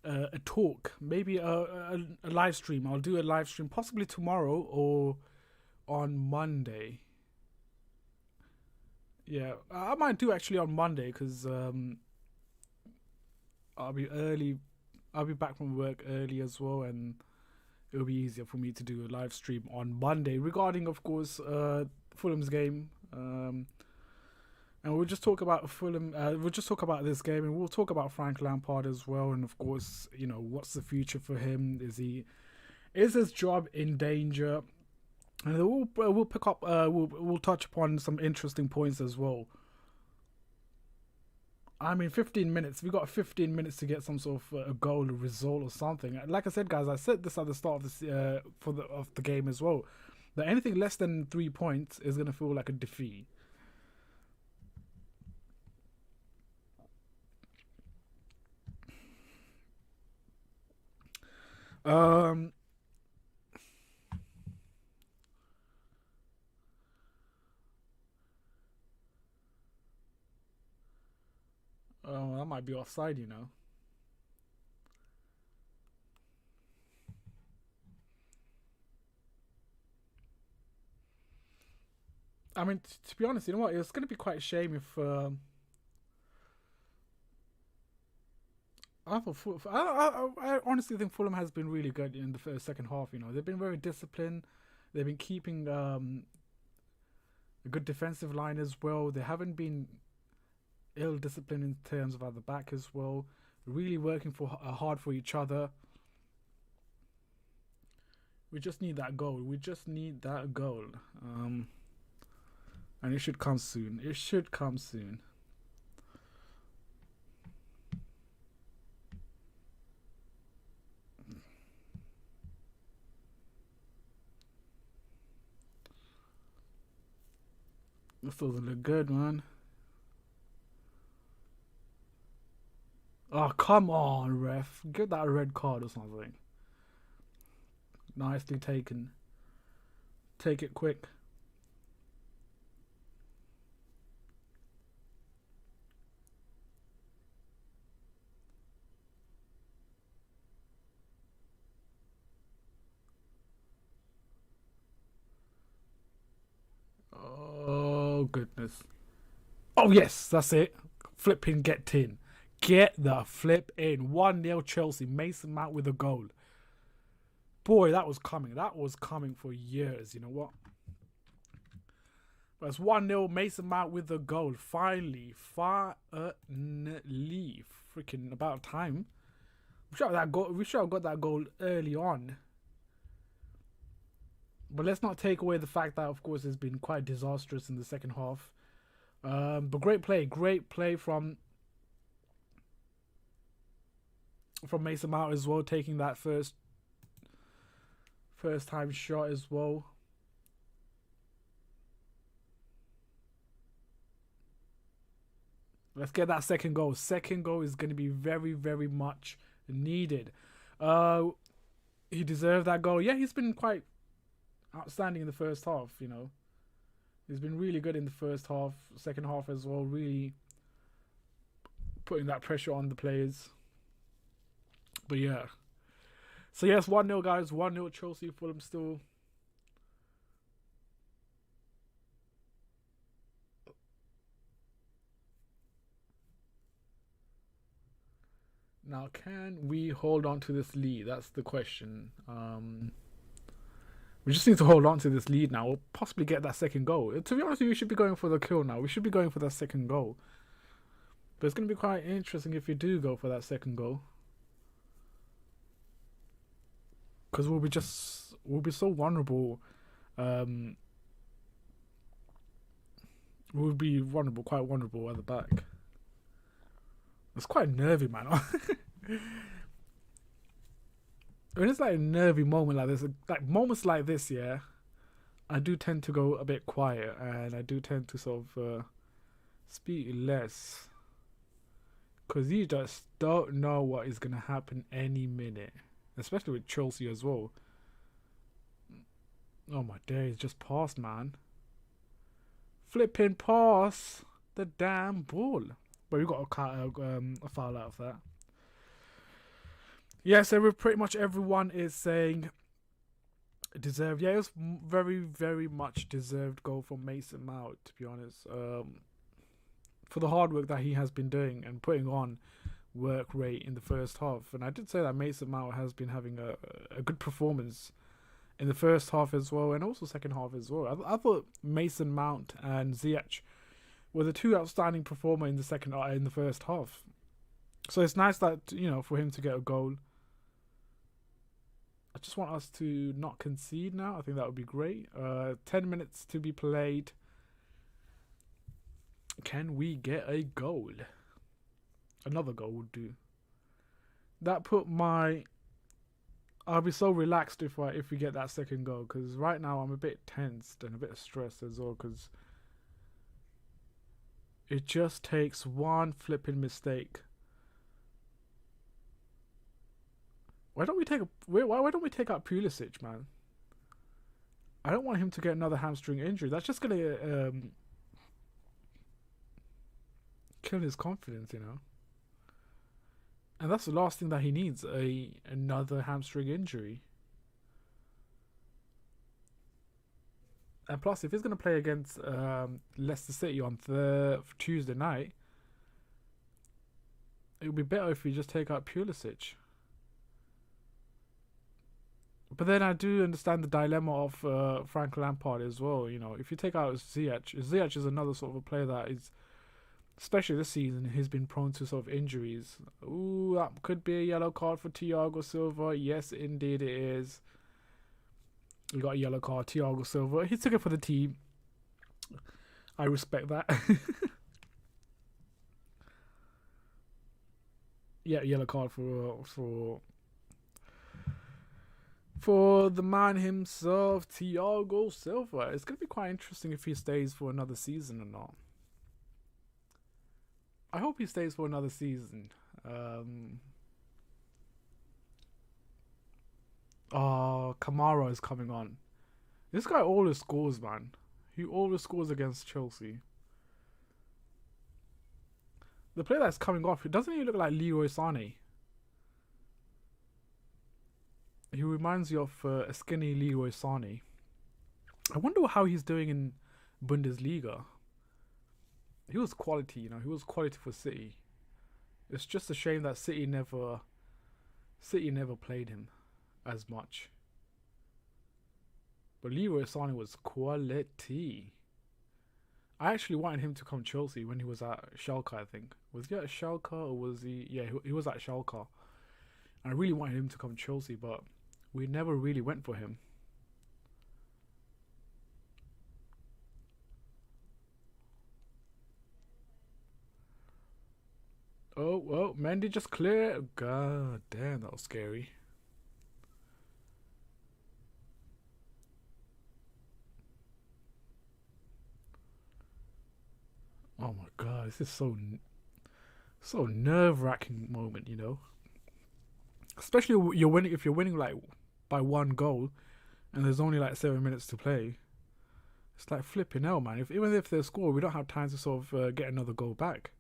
a talk, maybe a live stream. I'll do a live stream possibly tomorrow or on Monday. Yeah, I might do actually on Monday because I'll be early. I'll be back from work early as well, and it'll be easier for me to do a live stream on Monday regarding, of course, Fulham's game. And we'll just talk about Fulham. We'll just talk about this game, and we'll talk about Frank Lampard as well. And of course, you know, what's the future for him? Is his job in danger? And we'll pick up. We'll touch upon some interesting points as well. I mean, 15 minutes. We got 15 minutes to get some sort of a goal, a result, or something. Like I said, guys, I said this at the start of this of the game as well. That anything less than 3 points is gonna feel like a defeat. Oh, that might be offside, you know. I mean, to be honest, you know what? It's going to be quite a shame if I honestly think Fulham has been really good in the second half. You know, they've been very disciplined. They've been keeping a good defensive line as well. They haven't been ill-disciplined in terms of at the back as well. Really working hard for each other. We just need that goal. We just need that goal. And it should come soon. It should come soon. This doesn't look good, man. Oh, come on, ref. Give that a red card or something. Nicely taken. Take it quick. Oh, goodness. Oh, yes, that's it. Flipping get in. Get the flip in. 1-0 Chelsea. Mason Mount with a goal. Boy, that was coming. That was coming for years. You know what? But it's 1-0 Mason Mount with the goal. Finally. Freaking about time. We should have got that goal early on. But let's not take away the fact that, of course, it's been quite disastrous in the second half. But great play from Mason Mount as well, taking that first time shot as well. Let's get that second goal. Second goal is going to be very, very much needed. He deserved that goal. Yeah, he's been quite outstanding in the first half, you know. He's been really good in the first half, second half as well, really putting that pressure on the players. But yeah. So yes, 1-0 guys, 1-0 Chelsea. Fulham still. Now, can we hold on to this lead? That's the question. We just need to hold on to this lead now. We'll possibly get that second goal. To be honest with you, we should be going for the kill now. We should be going for that second goal. But it's going to be quite interesting if we do go for that second goal. Because we'll be so vulnerable. We'll be vulnerable, quite vulnerable at the back. It's quite nervy, man. When it's like a nervy moment like this, like moments like this, yeah, I do tend to go a bit quiet and I do tend to sort of speak less. Because you just don't know what is going to happen any minute. Especially with Chelsea as well. Oh my days, just passed, man. Flipping pass the damn ball. But we got a foul out of that. Yeah, so pretty much everyone is saying deserved. Yeah, it was very, very much deserved goal from Mason Mount, to be honest. For the hard work that he has been doing and putting on work rate in the first half. And I did say that Mason Mount has been having a good performance in the first half as well, and also second half as well. I thought Mason Mount and Ziyech were the two outstanding performer in the first half. So it's nice that, you know, for him to get a goal. I just want us to not concede now. I think that would be great. 10 minutes to be played. Can we get a goal? Another goal would do. That put my... I'll be so relaxed if we get that second goal, because right now I'm a bit tensed and a bit stressed as well, because it just takes one flipping mistake. Why don't we take out Pulisic, man? I don't want him to get another hamstring injury. That's just gonna kill his confidence, you know. And that's the last thing that he needs, another hamstring injury. And plus, if he's going to play against Leicester City on Tuesday night, it would be better if we just take out Pulisic. But then I do understand the dilemma of Frank Lampard as well. You know, if you take out Ziyech is another sort of a player that is, especially this season, he's been prone to sort of injuries. Ooh, that could be a yellow card for Thiago Silva. Yes, indeed it is. We got a yellow card, Thiago Silva. He took it for the team. I respect that. Yeah, yellow card for for the man himself, Thiago Silva. It's going to be quite interesting if he stays for another season or not. I hope he stays for another season. Oh, Kamara is coming on. This guy always scores, man. He always scores against Chelsea. The player that's coming off, it doesn't even look like Leroy Sané. He reminds you of a skinny Leroy Sané. I wonder how he's doing in Bundesliga. He was quality, you know. He was quality for City. It's just a shame that City never played him as much. But Leroy Sané was quality. I actually wanted him to come to Chelsea when he was at Schalke, I think. Was he at Schalke or was he... Yeah, he was at Schalke. And I really wanted him to come to Chelsea, but we never really went for him. Oh, Mendy just cleared. God damn, that was scary. Oh my god, this is so nerve-wracking moment, you know. Especially you're winning if you're winning like by 1 goal, and there's only like 7 minutes to play. It's like flipping hell, man. Even if they score, we don't have time to sort of get another goal back.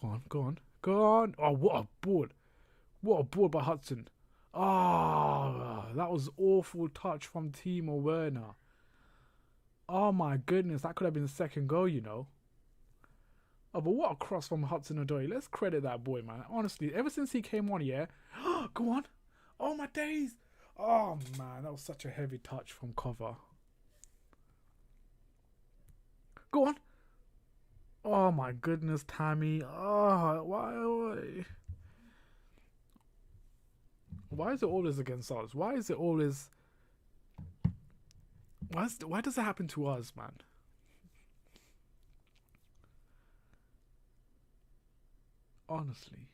Go on. Oh, what a ball! What a ball by Hudson. Oh, that was awful touch from Timo Werner. Oh my goodness, that could have been the second goal, you know. Oh, but what a cross from Hudson-Odoi. Let's credit that boy, man. Honestly, ever since he came on, yeah. Go on. Oh, my days. Oh, man, that was such a heavy touch from cover. Go on. Oh, my goodness, Tammy. Oh, why is it always against us? Why is it always... Why does it happen to us, man? Honestly.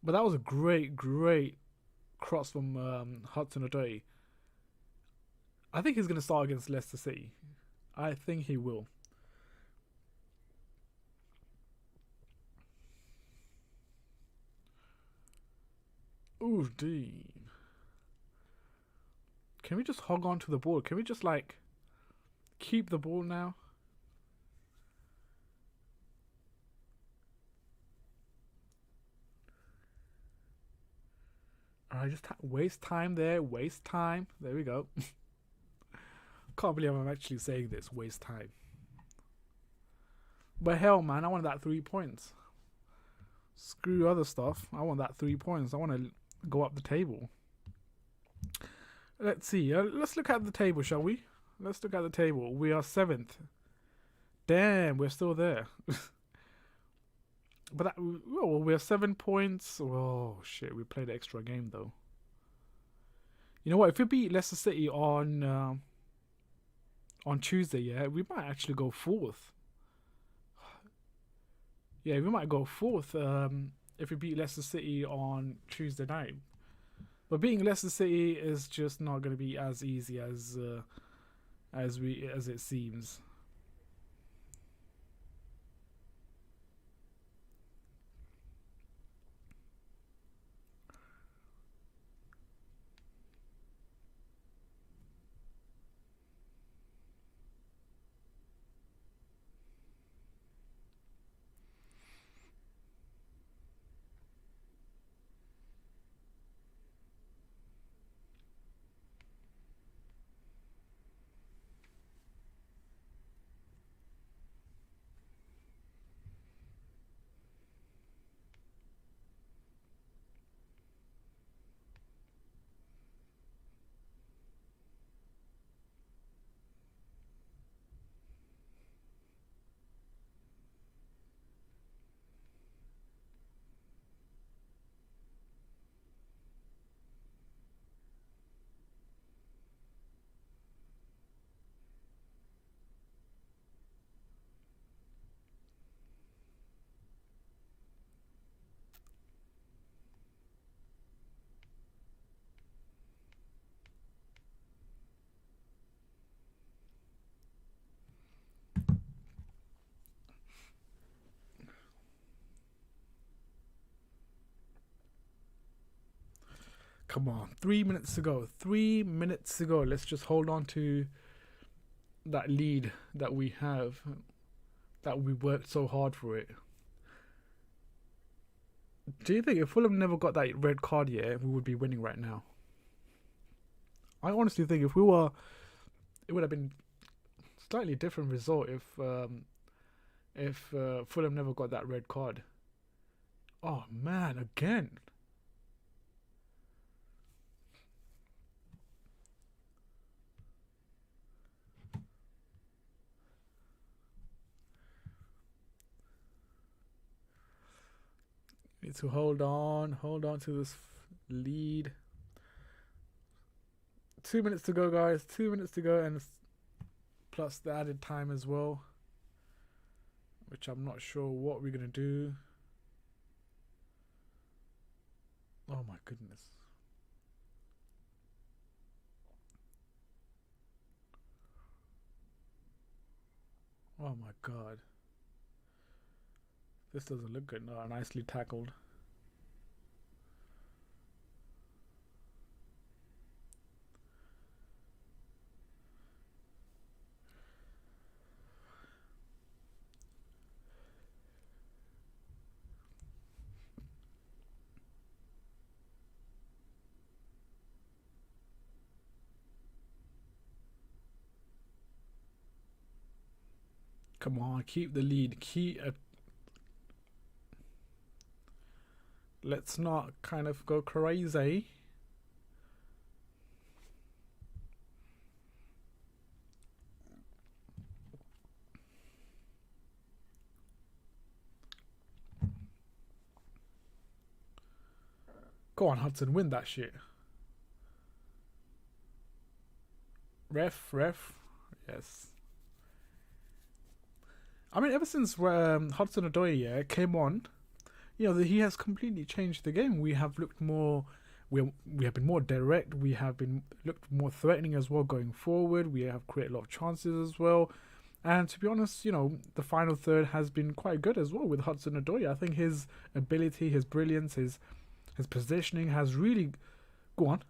But that was a great cross from Hudson-Odoi. I think he's going to start against Leicester City. I think he will. Ooh, dude. Can we just hog on to the ball? Can we just, like, keep the ball now? Alright, just waste time there. Waste time. There we go. Can't believe I'm actually saying this. Waste time. But hell, man, I want that 3 points. Screw other stuff. I want that 3 points. I want to go up the table. Let's see. Let's look at the table, shall we? Let's look at the table. We are 7th. Damn, we're still there. But we're 7 points. Oh shit, we played an extra game though. You know what? If we beat Leicester City on Tuesday, yeah, we might actually go 4th. Yeah, we might go 4th if we beat Leicester City on Tuesday night. But beating Leicester City is just not going to be as easy as it seems. Come on, 3 minutes to go. 3 minutes to go. Let's just hold on to that lead that we have, that we worked so hard for it. Do you think if Fulham never got that red card yet, we would be winning right now? I honestly think if we were, it would have been slightly different result if Fulham never got that red card. Oh man, again. Need to hold on to this lead. 2 minutes to go, guys. 2 minutes to go, and plus the added time as well, which I'm not sure what we're gonna do. Oh my goodness. Oh my god. This doesn't look good. No, nicely tackled. Come on, keep the lead. Let's not kind of go crazy. Go on, Hudson, win that shit. Ref. Yes. I mean, ever since Hudson Odoi came on, he has completely changed the game. We have looked more, we have been more direct. We have been looked more threatening as well going forward. We have created a lot of chances as well. And to be honest, the final third has been quite good as well with Hudson Odoi. I think his ability, his brilliance, his positioning has really... Go on.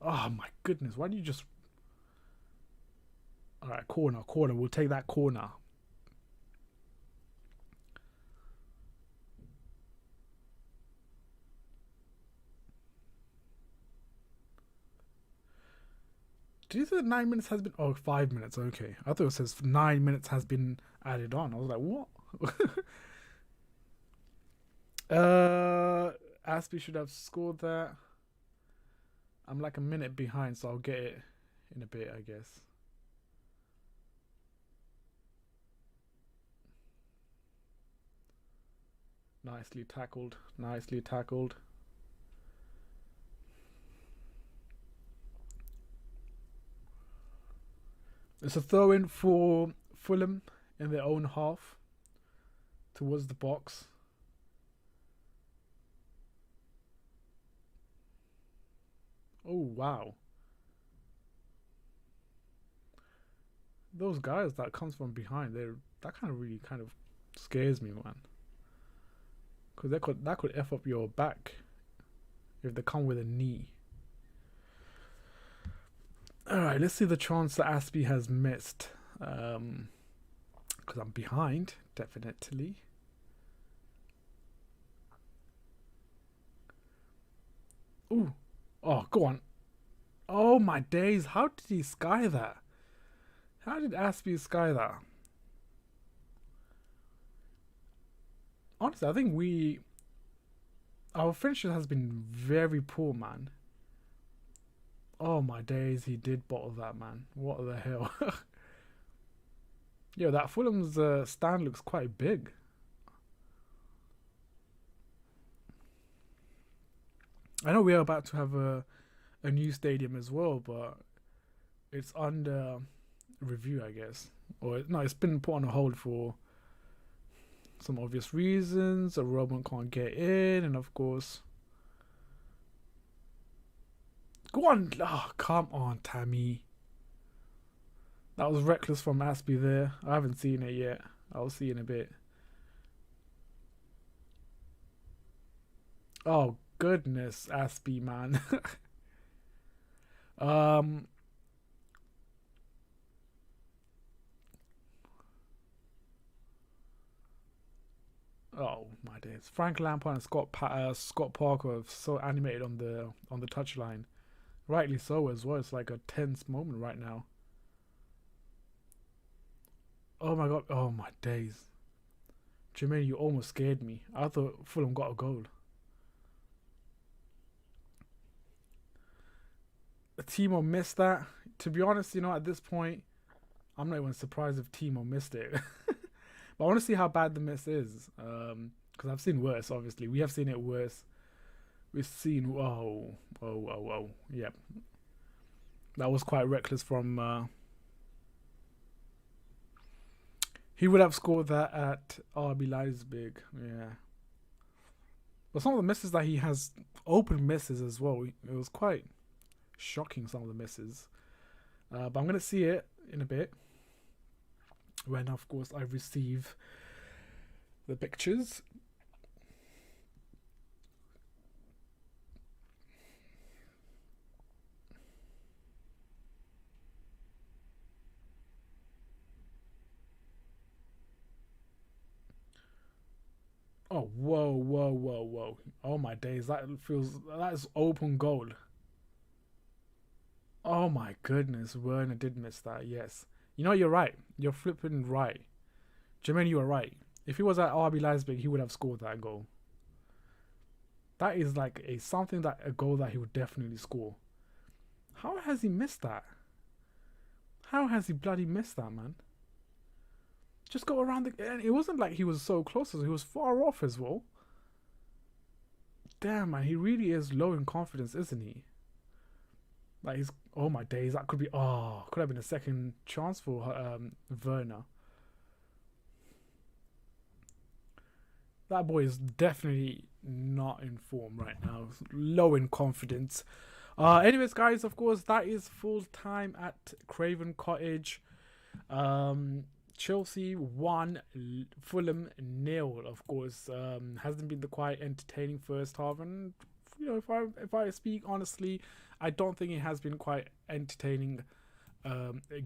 Oh my goodness, why do you just... Alright, corner. We'll take that corner. Do you think 9 minutes has been... Oh, 5 minutes, okay. I thought it says 9 minutes has been added on. I was like, what? Aspie should have scored that. I'm like a minute behind, so I'll get it in a bit, I guess. Nicely tackled. It's a throw in for Fulham in their own half towards the box. Oh, wow. Those guys that comes from behind, that kind of really scares me, man. Because that could F up your back if they come with a knee. Alright, let's see the chance that Aspie has missed. Because I'm behind, definitely. Ooh. Oh, go on. Oh my days, how did he sky that? How did Aspie sky that? Honestly, I think our friendship has been very poor, man. Oh my days, he did bottle that, man. What the hell? Yo, that Fulham's stand looks quite big. I know we are about to have a new stadium as well, but it's under review, I guess. Or no, it's been put on hold for some obvious reasons. A Roman can't get in, and of course... Go on! Oh, come on, Tammy. That was reckless from Aspie there. I haven't seen it yet. I'll see in a bit. Oh, goodness, Aspie, man. Um, oh my days! Frank Lampard and Scott Parker are so animated on the touchline. Rightly so as well. It's like a tense moment right now. Oh my god! Oh my days! Jermaine, you almost scared me. I thought Fulham got a goal. Timo missed that. To be honest, at this point, I'm not even surprised if Timo missed it. But I want to see how bad the miss is. Because I've seen worse, obviously. We have seen it worse. We've seen, oh. Yep. That was quite reckless from... he would have scored that at RB Leipzig. Yeah. But some of the misses that he has, open misses as well, it was quite shocking, some of the misses. But I'm going to see it in a bit. When, of course, I receive the pictures. Oh, whoa. Oh my days, that is open goal. Oh my goodness, Werner did miss that, yes. You're right. You're flipping right. Jermaine, you are right. If he was at RB Leipzig, he would have scored that goal. That is like a goal that he would definitely score. How has he missed that? How has he bloody missed that, man? Just go around and it wasn't like he was so close, he was far off as well. Damn, man, he really is low in confidence, isn't he? Like, oh my days, that could have been a second chance for Werner. That boy is definitely not in form right now. Low in confidence. Anyways, guys, of course, that is full time at Craven Cottage. Chelsea 1, Fulham 0. Of course, hasn't been the quite entertaining first half, and if I speak honestly, I don't think it has been quite entertaining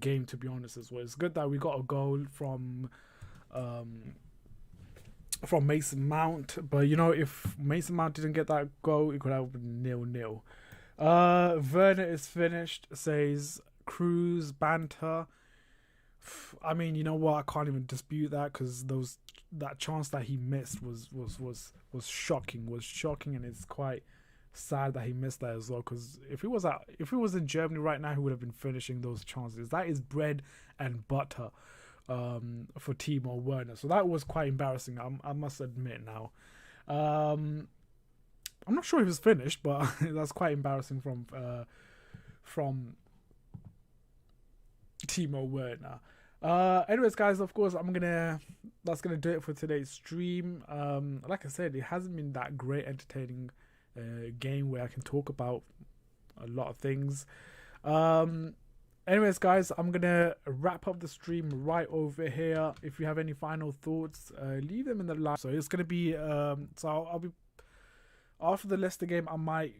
game, to be honest as well. It's good that we got a goal from Mason Mount, but if Mason Mount didn't get that goal, it could have been 0-0. Werner is finished, says Cruz banter. I mean, you know what? I can't even dispute that, because that chance that he missed was shocking. Was shocking, and it's quite sad that he missed that as well. Because if he was in Germany right now, he would have been finishing those chances. That is bread and butter for Timo Werner. So that was quite embarrassing. I must admit now. I'm not sure if it's finished, but that's quite embarrassing from Timo Werner. Anyways, guys, of course, that's gonna do it for today's stream. Like I said, it hasn't been that great entertaining game where I can talk about a lot of things. Anyways, guys, I'm gonna wrap up the stream right over here. If you have any final thoughts, leave them in the live. So it's gonna be I'll be after the Leicester game. I might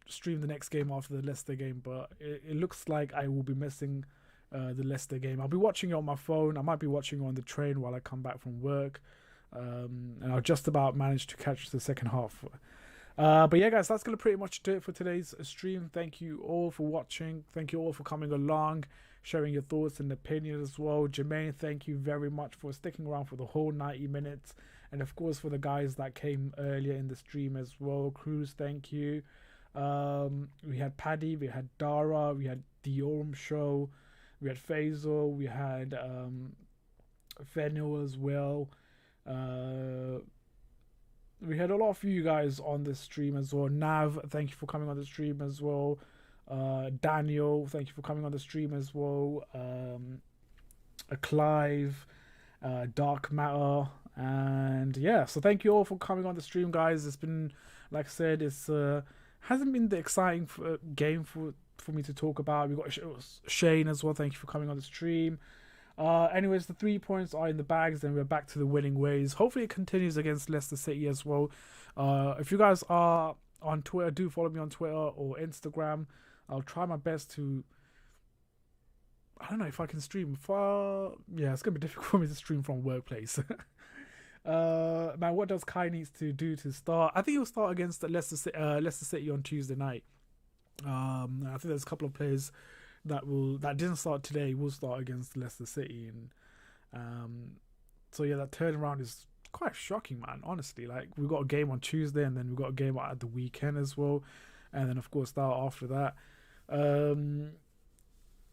stream the next game after the Leicester game, but it looks like I will be missing the Leicester game. I'll be watching it on my phone. I might be watching it on the train while I come back from work, and I'll just about manage to catch the second half. But yeah, guys, that's going to pretty much do it for today's stream. Thank you all for watching. Thank you all for coming along, sharing your thoughts and opinions as well. Jermaine, thank you very much for sticking around for the whole 90 minutes. And of course, for the guys that came earlier in the stream as well. Cruz, thank you. We had Paddy, we had Dara, we had the Orm Show, we had Faisal, we had Fenil as well. We had a lot of you guys on the stream as well. Nav, thank you for coming on the stream as well. Daniel, thank you for coming on the stream as well. Clive, Dark Matter, and yeah, so thank you all for coming on the stream, guys. It's been, like I said, it's hasn't been the exciting game for me to talk about. We got Shane as well. Thank you for coming on the stream. Anyways, the 3 points are in the bags, and we're back to the winning ways. Hopefully it continues against Leicester City as well. If you guys are on Twitter, do follow me on Twitter or Instagram. I'll try my best to. I don't know if I can stream far. Yeah, it's gonna be difficult for me to stream from workplace. Man, what does Kai needs to do to start? I think he'll start against Leicester City on Tuesday night. I think there's a couple of players that didn't start today will start against Leicester City, and so yeah, that turnaround is quite shocking, man. Honestly, like we've got a game on Tuesday, and then we've got a game at the weekend as well, and then of course start after that.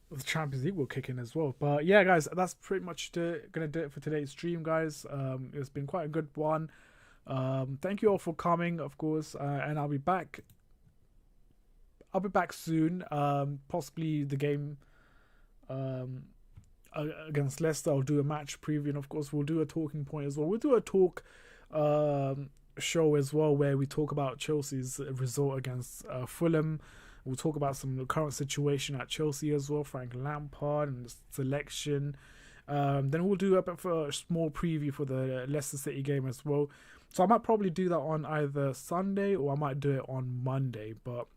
The Champions League will kick in as well. But yeah, guys, that's pretty much gonna do it for today's stream, guys. It's been quite a good one. Thank you all for coming, of course, and I'll be back. I'll be back soon. Possibly the game against Leicester. I'll do a match preview, and of course we'll do a talking point as well. We'll do a talk show as well where we talk about Chelsea's result against Fulham. We'll talk about some of the current situation at Chelsea as well, Frank Lampard and the selection. Then we'll do a small preview for the Leicester City game as well. So I might probably do that on either Sunday or I might do it on Monday. But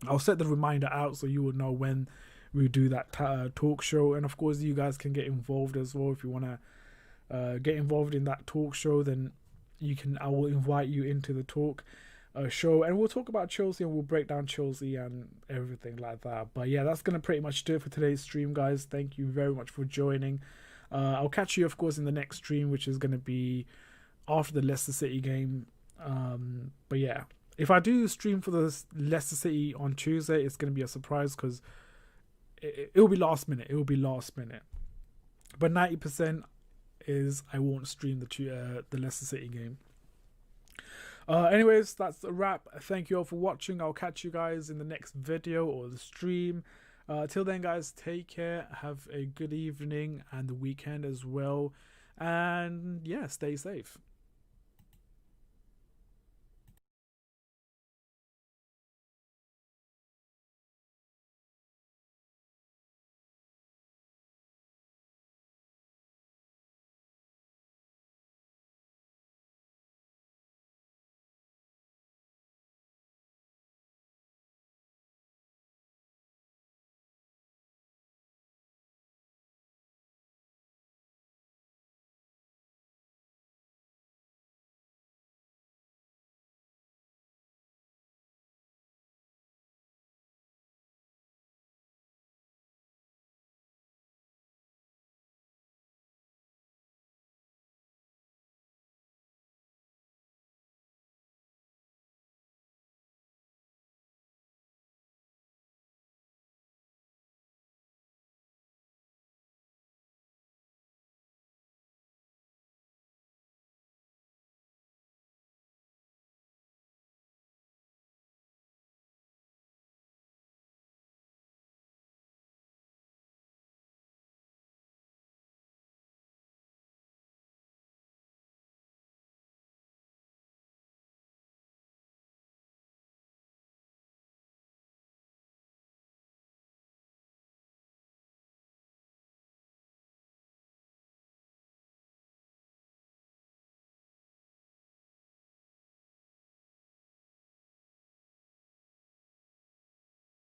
I'll set the reminder out so you will know when we do that talk show. And of course, you guys can get involved as well. If you want to get involved in that talk show, then I will invite you into the talk show, and we'll talk about Chelsea and we'll break down Chelsea and everything like that. But yeah, that's gonna pretty much do it for today's stream, guys. Thank you very much for joining. I'll catch you, of course, in the next stream, which is gonna be after the Leicester City game. But yeah, if I do stream for the Leicester City on Tuesday, it's gonna be a surprise because it'll be last minute. It will be last minute, but 90% is I won't stream the Leicester City game. Anyways, that's a wrap. Thank you all for watching. I'll catch you guys in the next video or the stream. Till then, guys, take care. Have a good evening and the weekend as well. And yeah, stay safe.